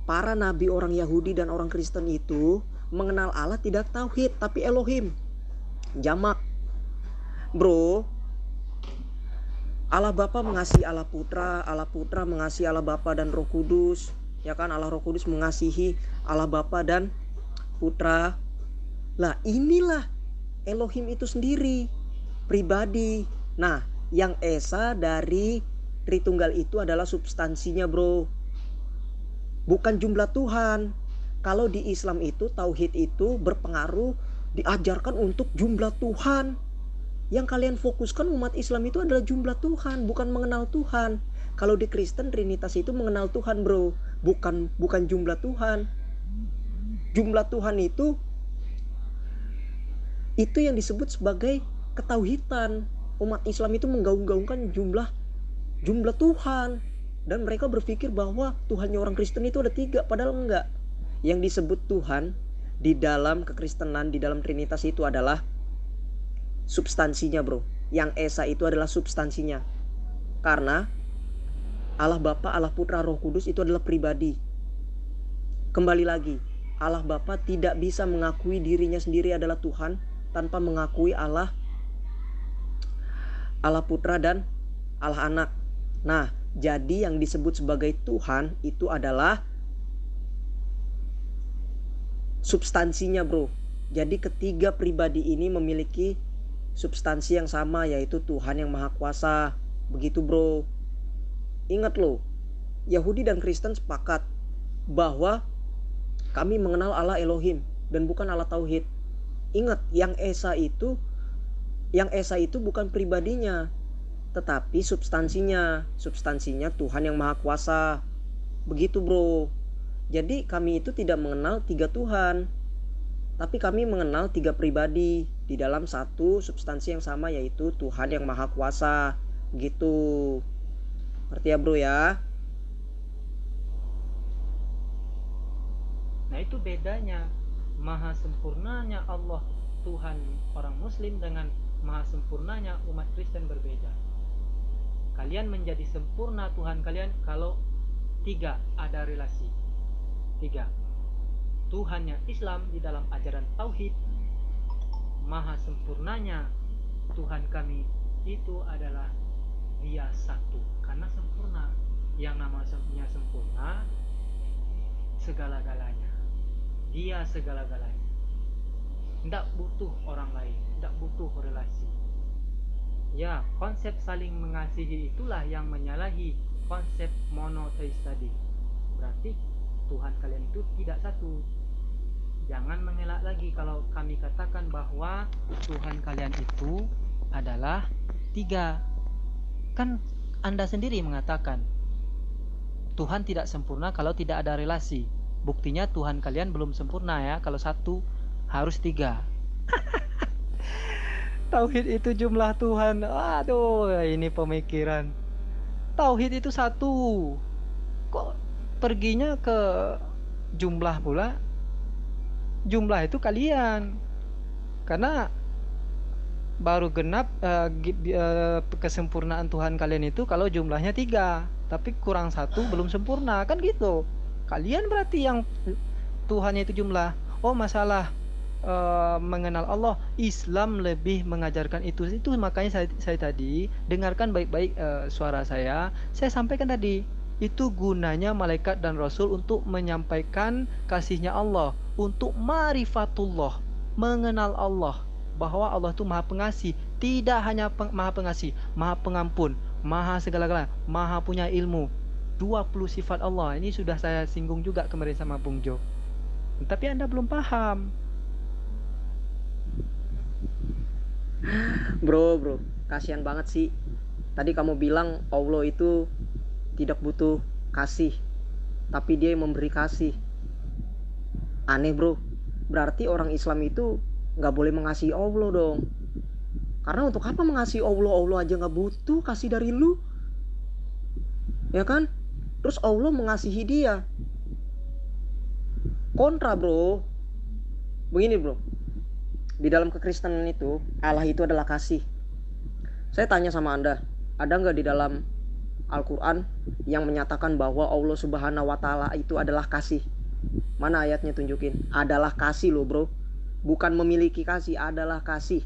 Para nabi orang Yahudi dan orang Kristen itu mengenal Allah tidak tauhid, tapi Elohim, jamak. Bro, Allah Bapa mengasihi Allah Putra mengasihi Allah Bapa dan Roh Kudus, ya kan? Allah Roh Kudus mengasihi Allah Bapa dan Putra. Lah inilah Elohim itu sendiri, pribadi. Nah, yang esa dari Tritunggal itu adalah substansinya, bro, bukan jumlah Tuhan. Kalau di Islam itu tauhid itu berpengaruh, diajarkan untuk jumlah Tuhan. Yang kalian fokuskan umat Islam itu adalah jumlah Tuhan, bukan mengenal Tuhan. Kalau di Kristen Trinitas itu mengenal Tuhan, bro, bukan jumlah Tuhan. Jumlah Tuhan itu yang disebut sebagai ketauhidan. Umat Islam itu menggaung-gaungkan jumlah Tuhan, dan mereka berpikir bahwa Tuhannya orang Kristen itu ada 3, padahal enggak. Yang disebut Tuhan di dalam kekristenan, di dalam Trinitas itu adalah substansinya, bro. Yang esa itu adalah substansinya, karena Allah Bapa, Allah Putra, Roh Kudus itu adalah pribadi. Kembali lagi, Allah Bapa tidak bisa mengakui dirinya sendiri adalah Tuhan tanpa mengakui Allah Putra dan Allah Anak. Nah, jadi yang disebut sebagai Tuhan itu adalah substansinya, bro. Jadi ketiga pribadi ini memiliki substansi yang sama, yaitu Tuhan yang Maha Kuasa. Begitu, bro. Ingat loh, Yahudi dan Kristen sepakat bahwa kami mengenal Allah Elohim dan bukan Allah Tauhid. Ingat, yang esa itu bukan pribadinya, tetapi substansinya Tuhan yang Maha Kuasa. Begitu, bro. Jadi kami itu tidak mengenal 3 Tuhan, tapi kami mengenal 3 pribadi. di dalam satu substansi yang sama, yaitu Tuhan yang Maha Kuasa. Gitu. Ngerti ya bro ya? Nah itu bedanya maha sempurnanya Allah Tuhan orang Muslim dengan maha sempurnanya umat Kristen berbeda. Kalian menjadi sempurna Tuhan kalian kalau 3 ada relasi. 3. Tuhannya Islam di dalam ajaran Tauhid. Maha sempurnanya Tuhan kami itu adalah Dia satu, karena sempurna. Yang namanya sempurna segala-galanya. Dia segala-galanya. Tidak butuh orang lain, tidak butuh relasi. Ya, konsep saling mengasihi itulah yang menyalahi konsep monoteis tadi. Berarti Tuhan kalian itu tidak satu. Jangan mengelak lagi kalau kami katakan bahwa Tuhan kalian itu adalah 3. Kan Anda sendiri mengatakan Tuhan tidak sempurna kalau tidak ada relasi. Buktinya Tuhan kalian belum sempurna ya. Kalau 1 harus 3. Tauhid itu jumlah Tuhan. Aduh, ini pemikiran. Tauhid itu 1. Kok perginya ke jumlah pula? Jumlah itu kalian. Karena baru genap kesempurnaan Tuhan kalian itu kalau jumlahnya 3. Tapi kurang 1 belum sempurna. Kan gitu. Kalian berarti yang Tuhannya itu jumlah. Oh, masalah mengenal Allah, Islam lebih mengajarkan itu makanya saya tadi dengarkan baik-baik suara saya sampaikan tadi, itu gunanya malaikat dan rasul untuk menyampaikan kasihnya Allah, untuk ma'rifatullah, mengenal Allah, bahwa Allah itu maha pengasih, tidak hanya maha pengasih, maha pengampun, maha segala-galanya, maha punya ilmu. 20 sifat Allah ini sudah saya singgung juga kemarin sama Bung Jo, tapi Anda belum paham. Bro, kasihan banget sih. Tadi kamu bilang Allah itu tidak butuh kasih, tapi Dia yang memberi kasih. Aneh bro. Berarti orang Islam itu gak boleh mengasihi Allah dong. Karena untuk apa mengasihi Allah? Allah aja gak butuh kasih dari lu, ya kan? Terus Allah mengasihi dia. Kontra bro. Begini bro, di dalam kekristenan itu Allah itu adalah kasih. Saya tanya sama Anda, ada nggak di dalam Al-Quran yang menyatakan bahwa Allah Subhanahu wa Ta'ala itu adalah kasih? Mana ayatnya, tunjukin. Adalah kasih loh bro, bukan memiliki kasih, adalah kasih,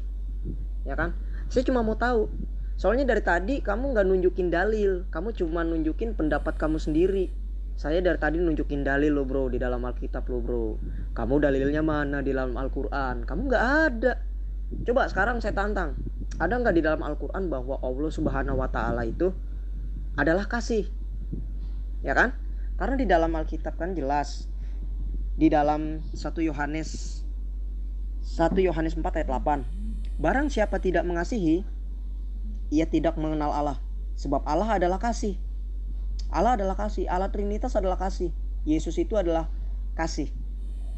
ya kan? Saya cuma mau tahu, soalnya dari tadi kamu nggak nunjukin dalil, kamu cuma nunjukin pendapat kamu sendiri. Saya dari tadi nunjukin dalil lo bro di dalam Alkitab lo bro. Kamu dalilnya mana di dalam Al-Quran? Kamu nggak ada. Coba sekarang saya tantang, ada nggak di dalam Al-Quran bahwa Allah Subhanahu wa Ta'ala itu adalah kasih? Ya kan? Karena di dalam Alkitab kan jelas. Di dalam 1 Yohanes 4 ayat 8. Barang siapa tidak mengasihi, ia tidak mengenal Allah, sebab Allah adalah kasih. Allah adalah kasih, Allah Trinitas adalah kasih, Yesus itu adalah kasih.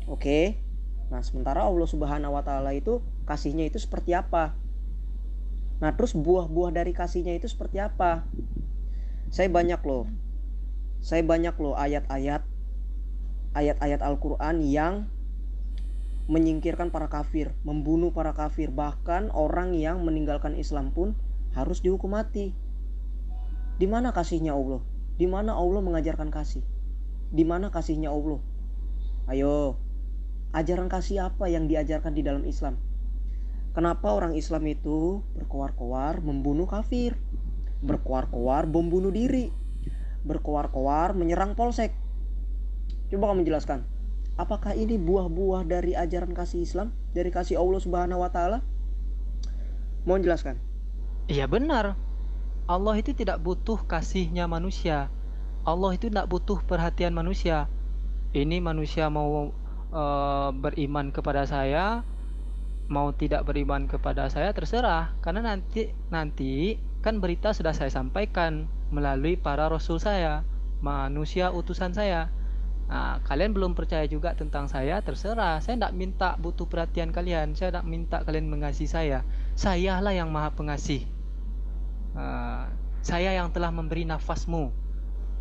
Oke. Nah, sementara Allah Subhanahu wa Ta'ala itu kasihnya itu seperti apa? Nah, terus buah-buah dari kasihnya itu seperti apa? Saya banyak loh ayat-ayat Al-Quran yang menyingkirkan para kafir, membunuh para kafir, bahkan orang yang meninggalkan Islam pun harus dihukum mati. Di mana kasihnya Allah? Di mana Allah mengajarkan kasih? Di mana kasihnya Allah? Ayo, ajaran kasih apa yang diajarkan di dalam Islam? Kenapa orang Islam itu berkoar-koar membunuh kafir, berkoar-koar bom bunuh diri, berkoar-koar menyerang polsek? Coba kamu jelaskan, apakah ini buah-buah dari ajaran kasih Islam, dari kasih Allah Subhanahu wa Ta'ala? Mohon jelaskan. Iya benar, Allah itu tidak butuh kasihnya manusia. Allah itu tidak butuh perhatian manusia. Ini manusia mau beriman kepada saya, mau tidak beriman kepada saya, terserah. Karena nanti kan berita sudah saya sampaikan melalui para rasul saya, manusia utusan saya. Nah, kalian belum percaya juga tentang saya, terserah. Saya tidak minta butuh perhatian kalian. Saya tidak minta kalian mengasihi saya. Sayalah yang maha pengasih. Saya yang telah memberi nafasmu.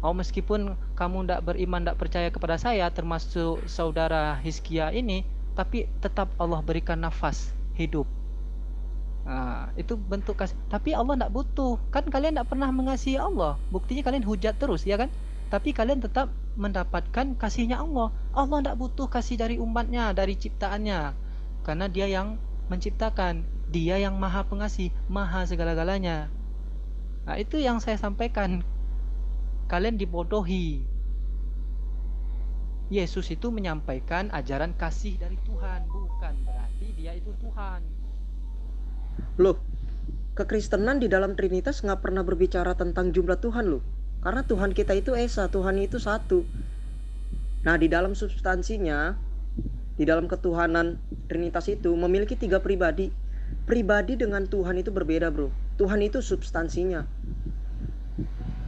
Meskipun kamu tidak beriman, tidak percaya kepada saya, termasuk saudara Hizkia ini, tapi tetap Allah berikan nafas hidup. Itu bentuk kasih. Tapi Allah tidak butuh. Kan kalian tidak pernah mengasihi Allah. Buktinya kalian hujat terus, ya kan? Tapi kalian tetap mendapatkan kasihnya Allah. Allah tidak butuh kasih dari umatnya, dari ciptaannya. Karena dia yang menciptakan. Dia yang maha pengasih, maha segala-galanya. Nah, itu yang saya sampaikan. Kalian dibodohi. Yesus itu menyampaikan ajaran kasih dari Tuhan. Bukan berarti dia itu Tuhan. Loh, kekristenan di dalam Trinitas nggak pernah berbicara tentang jumlah Tuhan loh. Karena Tuhan kita itu Esa, Tuhan itu satu. Nah, di dalam substansinya, di dalam ketuhanan Trinitas itu memiliki 3 pribadi. Pribadi dengan Tuhan itu berbeda, bro. Tuhan itu substansinya.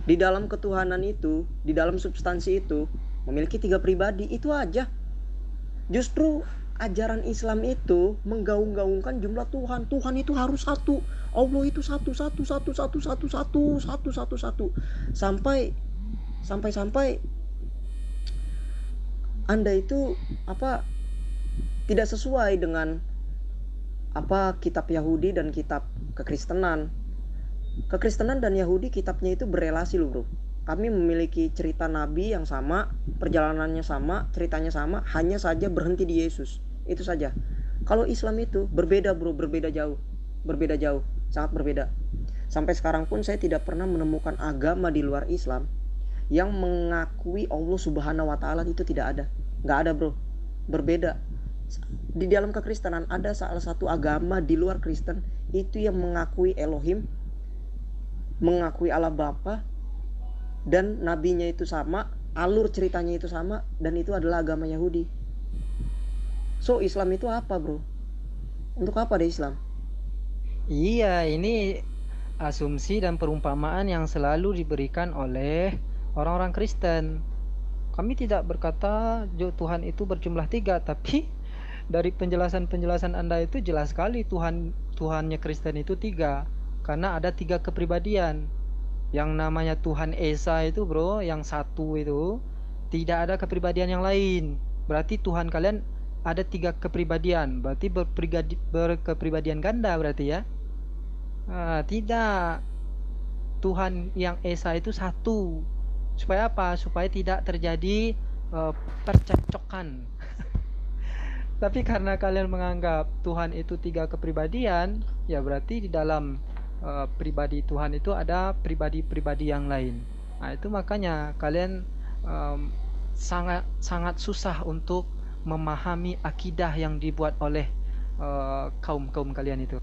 Di dalam ketuhanan itu, di dalam substansi itu memiliki 3 pribadi, itu aja. Justru ajaran Islam itu menggaung-gaungkan jumlah Tuhan. Tuhan itu harus satu. Allah itu satu. Sampai Anda itu tidak sesuai dengan kitab Yahudi dan kitab kekristenan. Kekristenan dan Yahudi kitabnya itu berelasi loh, bro. Kami memiliki cerita Nabi yang sama, perjalanannya sama, ceritanya sama, hanya saja berhenti di Yesus. Itu saja. Kalau Islam itu berbeda, bro, berbeda jauh, sangat berbeda. Sampai sekarang pun saya tidak pernah menemukan agama di luar Islam yang mengakui Allah Subhanahu wa Ta'ala, itu tidak ada. Nggak ada, bro. Berbeda. Di dalam kekristenan ada salah satu agama di luar Kristen itu yang mengakui Elohim, mengakui Allah Bapa, dan nabinya itu sama, alur ceritanya itu sama, dan itu adalah agama Yahudi. So Islam itu apa, bro? Untuk apa deh Islam? Iya, ini asumsi dan perumpamaan yang selalu diberikan oleh orang-orang Kristen. Kami tidak berkata Tuhan itu berjumlah 3, tapi dari penjelasan Anda itu jelas sekali Tuhannya Kristen itu 3. Karena ada 3 kepribadian. Yang namanya Tuhan Esa itu, bro, yang satu itu tidak ada kepribadian yang lain. Berarti Tuhan kalian ada 3 kepribadian. Berarti berkepribadian ganda berarti ya. Tidak. Tuhan yang Esa itu satu. Supaya apa? Supaya tidak terjadi percecokan. Tapi karena kalian menganggap Tuhan itu 3 kepribadian, ya berarti di dalam pribadi Tuhan itu ada pribadi-pribadi yang lain. Nah, itu makanya kalian sangat susah untuk memahami akidah yang dibuat oleh kaum kalian itu.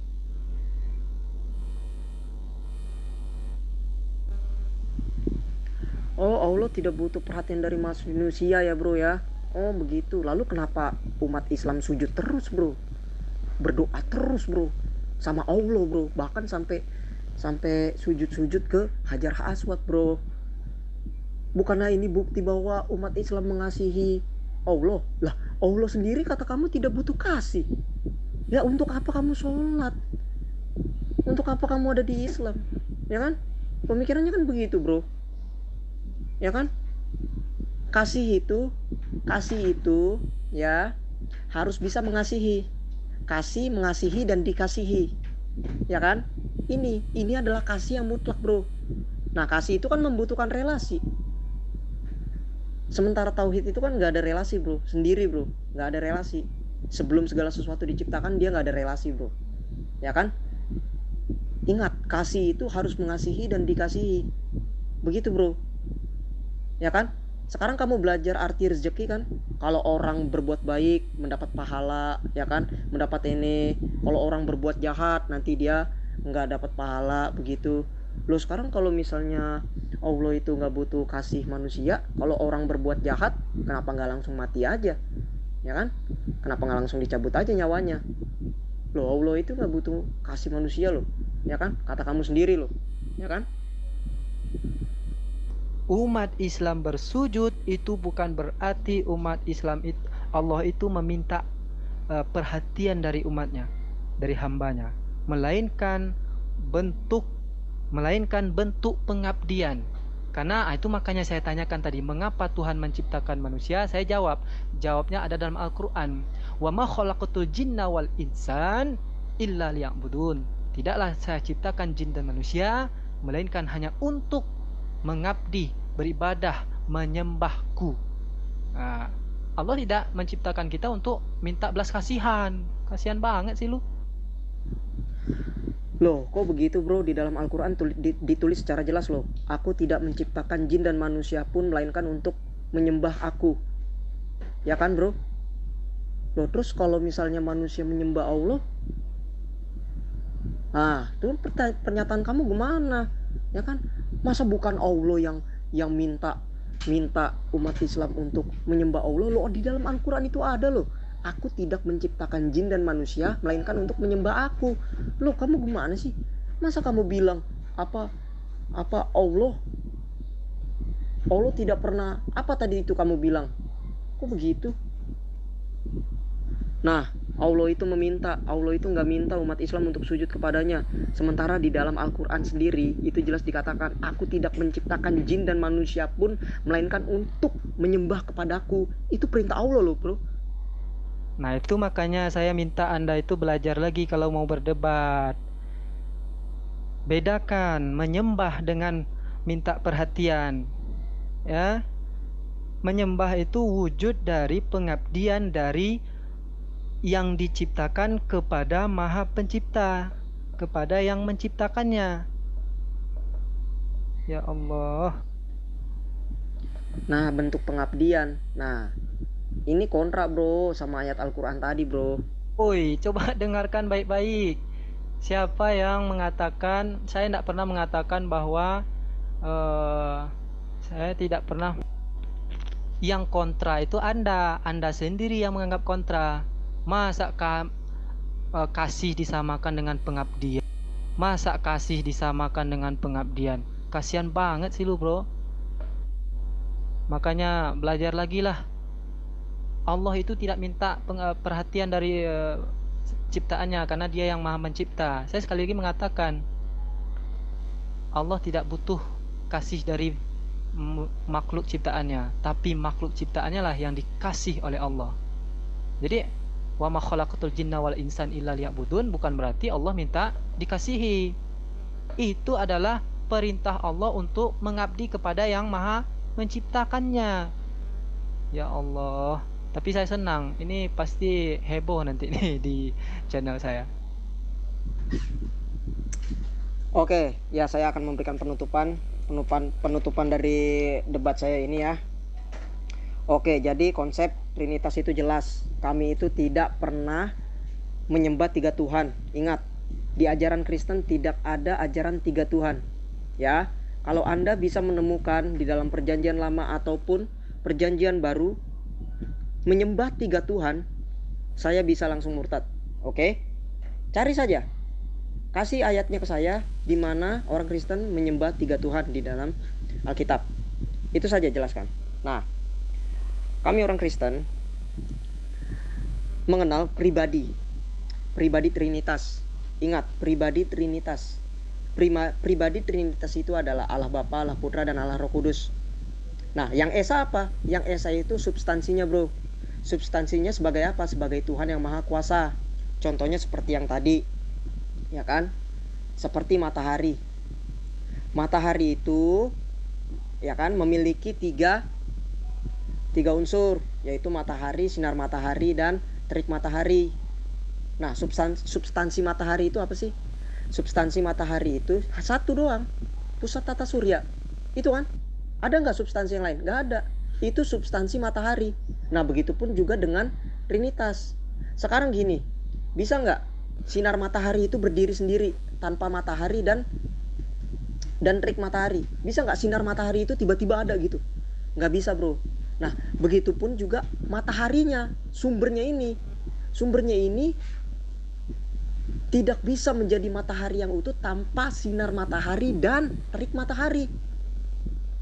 Oh, Allah tidak butuh perhatian dari manusia ya, bro ya. Oh, begitu. Lalu kenapa umat Islam sujud terus, bro? Berdoa terus, bro, sama Allah, bro. Bahkan sampai sujud-sujud ke Hajar Aswad, bro. Bukanlah ini bukti bahwa umat Islam mengasihi Allah? Lah, Allah sendiri kata kamu tidak butuh kasih. Ya, untuk apa kamu sholat? Untuk apa kamu ada di Islam? Ya kan? Pemikirannya kan begitu, bro. Ya kan? Kasih itu ya harus bisa mengasihi. Kasih, mengasihi, dan dikasihi. Ya kan? Ini adalah kasih yang mutlak, bro. Nah, kasih itu kan membutuhkan relasi. Sementara tauhid itu kan gak ada relasi, bro. Sendiri, bro. Gak ada relasi. Sebelum segala sesuatu diciptakan, dia gak ada relasi, bro. Ya kan? Ingat, kasih itu harus mengasihi dan dikasihi. Begitu, bro. Ya kan? Sekarang kamu belajar arti rezeki kan? Kalau orang berbuat baik mendapat pahala, ya kan? Mendapat ini. Kalau orang berbuat jahat nanti dia nggak dapat pahala, begitu. Loh, sekarang kalau misalnya Allah itu nggak butuh kasih manusia, kalau orang berbuat jahat, kenapa nggak langsung mati aja? Ya kan? Kenapa nggak langsung dicabut aja nyawanya? Loh, Allah itu nggak butuh kasih manusia loh, ya kan? Kata kamu sendiri loh, ya kan? umat Islam bersujud itu bukan berarti umat Islam itu Allah itu meminta perhatian dari umatnya, dari hambanya, melainkan bentuk pengabdian. Karena itu makanya saya tanyakan tadi, mengapa Tuhan menciptakan manusia? Saya jawabnya ada dalam Al-Qur'an. Wa ma khalaqatul jinna wal insan illa liya'budun. Tidaklah saya ciptakan jin dan manusia melainkan hanya untuk mengabdi, beribadah, menyembahku. Nah, Allah tidak menciptakan kita untuk minta belas kasihan. Kasihan banget sih lu. Loh, kok begitu bro? Di dalam Al-Quran ditulis secara jelas loh. Aku tidak menciptakan jin dan manusia pun melainkan untuk menyembah aku. Ya kan bro? Loh, terus kalau misalnya manusia menyembah Allah, nah itu pernyataan kamu gimana? Ya kan? Masa bukan Allah yang minta umat Islam untuk menyembah Allah? Loh, di dalam Al-Quran itu ada loh. Aku tidak menciptakan jin dan manusia melainkan untuk menyembah aku. Loh, kamu gimana sih? Masa kamu bilang apa Allah tidak pernah, apa tadi itu kamu bilang? Kok begitu? Nah, Allah itu meminta, Allah itu nggak minta umat Islam untuk sujud kepadanya. Sementara di dalam Al-Quran sendiri itu jelas dikatakan, aku tidak menciptakan jin dan manusia pun melainkan untuk menyembah kepadaku. Itu perintah Allah loh bro. Nah itu makanya saya minta Anda itu belajar lagi kalau mau berdebat. Bedakan menyembah dengan minta perhatian. Ya, menyembah itu wujud dari pengabdian dari yang diciptakan kepada Maha Pencipta, kepada yang menciptakannya. Ya Allah. Nah, bentuk pengabdian. Nah, ini kontra bro sama ayat Al-Quran tadi bro. Woi, coba dengarkan baik-baik. Siapa yang mengatakan, saya tidak pernah mengatakan bahwa saya tidak pernah. Yang kontra itu Anda sendiri yang menganggap kontra. Masa kasih disamakan dengan pengabdian? Masa kasih disamakan dengan pengabdian? Kasihan banget sih lu bro. Makanya belajar lagi lah. Allah itu tidak minta perhatian dari ciptaannya karena dia yang maha mencipta. Saya sekali lagi mengatakan, Allah tidak butuh kasih dari makhluk ciptaannya, tapi makhluk ciptaannya lah yang dikasih oleh Allah. Jadi wa ma khalaqatul jinna wal insan illa liya'budun bukan berarti Allah minta dikasihi. Itu adalah perintah Allah untuk mengabdi kepada yang maha menciptakannya. Ya Allah. Tapi saya senang, ini pasti heboh nanti nih di channel saya. Oke, ya saya akan memberikan penutupan dari debat saya ini ya. Oke, jadi konsep Trinitas itu jelas. Kami itu tidak pernah menyembah tiga Tuhan. Ingat, di ajaran Kristen tidak ada ajaran tiga Tuhan. Ya, kalau Anda bisa menemukan di dalam perjanjian lama ataupun perjanjian baru menyembah tiga Tuhan, saya bisa langsung murtad. Oke? Cari saja. Kasih ayatnya ke saya di mana orang Kristen menyembah tiga Tuhan di dalam Alkitab. Itu saja jelaskan. Nah, kami orang Kristen mengenal pribadi Trinitas. Ingat, pribadi Trinitas. Pribadi Trinitas itu adalah Allah Bapa, Allah Putra, dan Allah Roh Kudus. Nah, yang Esa apa? Yang Esa itu substansinya bro. Substansinya sebagai apa? Sebagai Tuhan yang Maha Kuasa. Contohnya seperti yang tadi, ya kan? Seperti matahari. Matahari itu, ya kan, memiliki tiga unsur, yaitu matahari, sinar matahari, dan terik matahari. Nah, substansi matahari itu apa sih? Substansi matahari itu satu doang, pusat tata surya. Itu kan? Ada nggak substansi yang lain? Nggak ada. Itu substansi matahari. Nah, begitupun juga dengan Trinitas. Sekarang gini, bisa nggak sinar matahari itu berdiri sendiri tanpa matahari dan terik matahari? Bisa nggak sinar matahari itu tiba-tiba ada gitu? Nggak bisa bro. Nah, begitupun juga mataharinya, sumbernya ini tidak bisa menjadi matahari yang utuh tanpa sinar matahari dan terik matahari.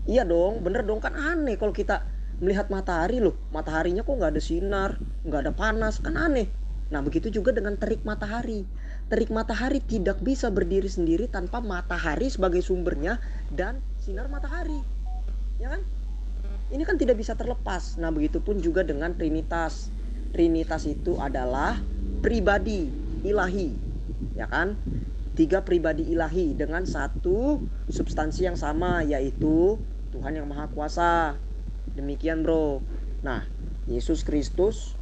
Iya dong, bener dong, kan aneh kalau kita melihat matahari loh. Mataharinya kok nggak ada sinar, nggak ada panas, kan aneh. Nah begitu juga dengan terik matahari. Terik matahari tidak bisa berdiri sendiri tanpa matahari sebagai sumbernya dan sinar matahari. Ya kan? Ini kan tidak bisa terlepas. Nah begitupun juga dengan Trinitas. Trinitas itu adalah pribadi ilahi, ya kan? 3 pribadi ilahi dengan satu substansi yang sama, yaitu Tuhan yang Maha Kuasa. Demikian bro. Nah Yesus Kristus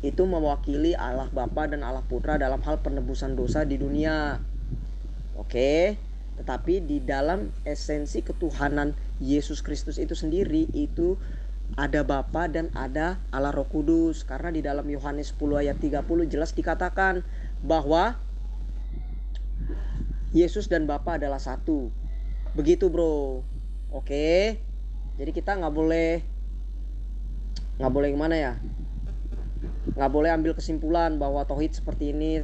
itu mewakili Allah Bapa dan Allah Putra dalam hal penebusan dosa di dunia. Oke, tetapi di dalam esensi ketuhanan Yesus Kristus itu sendiri itu ada Bapa dan ada Allah Roh Kudus. Karena di dalam Yohanes 10 ayat 30 jelas dikatakan bahwa Yesus dan Bapa adalah satu. Begitu bro. Oke, jadi kita nggak boleh gimana ya, nggak boleh ambil kesimpulan bahwa tauhid seperti ini,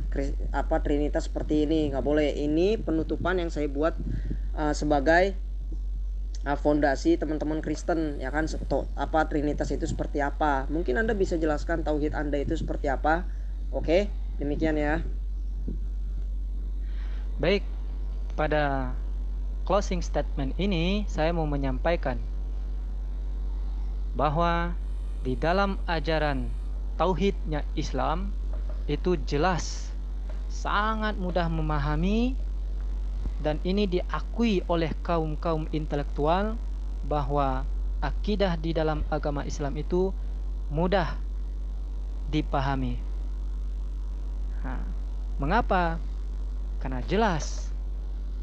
Trinitas seperti ini, nggak boleh. Ini penutupan yang saya buat sebagai fondasi teman-teman Kristen, ya kan? Trinitas itu seperti apa? Mungkin Anda bisa jelaskan tauhid Anda itu seperti apa? Oke, demikian ya. Baik, pada closing statement ini saya mau menyampaikan bahwa di dalam ajaran tauhidnya Islam itu jelas sangat mudah memahami, dan ini diakui oleh kaum-kaum intelektual bahwa akidah di dalam agama Islam itu mudah dipahami. Nah, mengapa? Karena jelas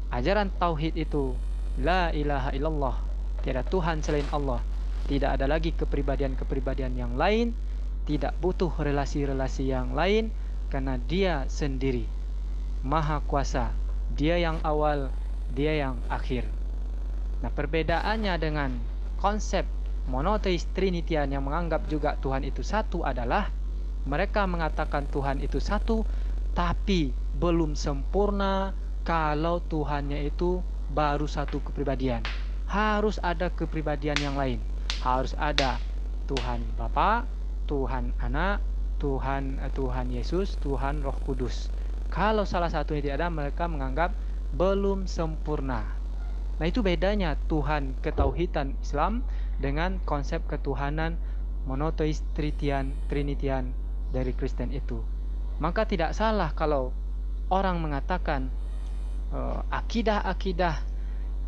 ajaran tauhid itu la ilaha illallah, tiada Tuhan selain Allah, tidak ada lagi kepribadian-kepribadian yang lain, tidak butuh relasi-relasi yang lain, karena Dia sendiri Maha Kuasa, Dia yang awal, Dia yang akhir. Nah, perbedaannya dengan konsep monoteis Trinitian yang menganggap juga Tuhan itu satu adalah mereka mengatakan Tuhan itu satu, tapi belum sempurna kalau Tuhannya itu baru satu kepribadian. Harus ada kepribadian yang lain. Harus ada Tuhan Bapa, Tuhan Anak, Tuhan Yesus, Tuhan Roh Kudus. Kalau salah satunya tidak ada, mereka menganggap belum sempurna. Nah, itu bedanya Tuhan ketauhidan Islam dengan konsep ketuhanan monoteis Trinitian dari Kristen itu. Maka tidak salah kalau orang mengatakan akidah-akidah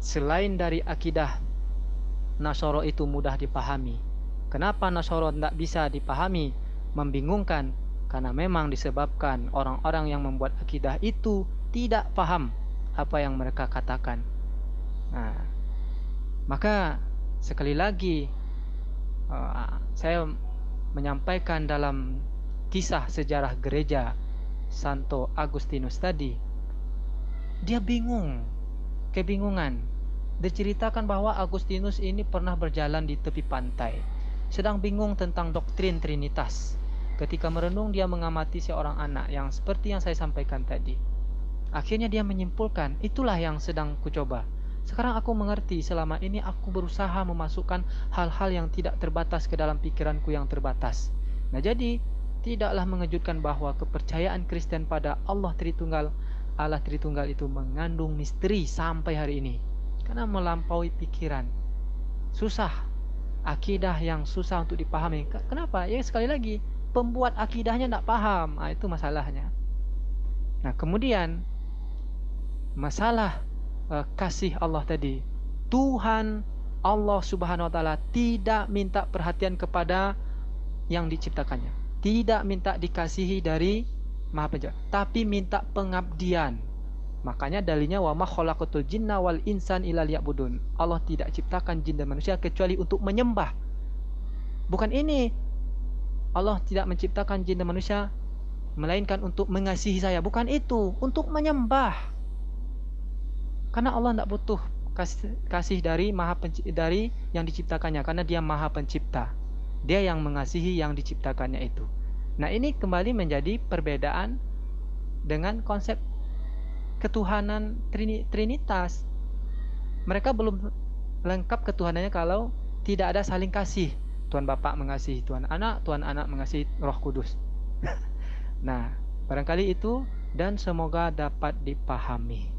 selain dari akidah Nasoro itu mudah dipahami. Kenapa Nasoro tidak bisa dipahami? Membingungkan, karena memang disebabkan orang-orang yang membuat akidah itu tidak paham apa yang mereka katakan. Nah, maka sekali lagi saya menyampaikan dalam kisah sejarah gereja Santo Agustinus tadi, dia kebingungan. Diceritakan bahwa Agustinus ini pernah berjalan di tepi pantai, sedang bingung tentang doktrin Trinitas. Ketika merenung, dia mengamati seorang anak yang seperti yang saya sampaikan tadi. Akhirnya dia menyimpulkan, itulah yang sedang kucoba. Sekarang aku mengerti, selama ini aku berusaha memasukkan hal-hal yang tidak terbatas ke dalam pikiranku yang terbatas. Nah, jadi tidaklah mengejutkan bahwa kepercayaan Kristen pada Allah Tritunggal itu mengandung misteri sampai hari ini. Karena melampaui pikiran. Susah. Akidah yang susah untuk dipahami. Kenapa? Ya sekali lagi, pembuat akidahnya tidak paham. Itu masalahnya. Nah, kemudian masalah kasih Allah tadi. Tuhan Allah Subhanahu wa taala tidak minta perhatian kepada yang diciptakannya. Tidak minta dikasihi dari Maha Pencipta, tapi minta pengabdian. Makanya dalilnya wa ma khalaqatul jinna wal insan illa liya'budun. Allah tidak ciptakan jin dan manusia kecuali untuk menyembah. Bukan ini. Allah tidak menciptakan jin dan manusia melainkan untuk mengasihi saya. Bukan itu, untuk menyembah. Karena Allah tidak butuh kasih dari dari yang diciptakannya, karena Dia Maha Pencipta. Dia yang mengasihi yang diciptakannya itu. Nah, ini kembali menjadi perbedaan dengan konsep ketuhanan Trinitas. Mereka belum lengkap ketuhanannya kalau tidak ada saling kasih. Tuhan Bapa mengasihi Tuhan Anak mengasihi Roh Kudus. Nah, barangkali itu, dan semoga dapat dipahami.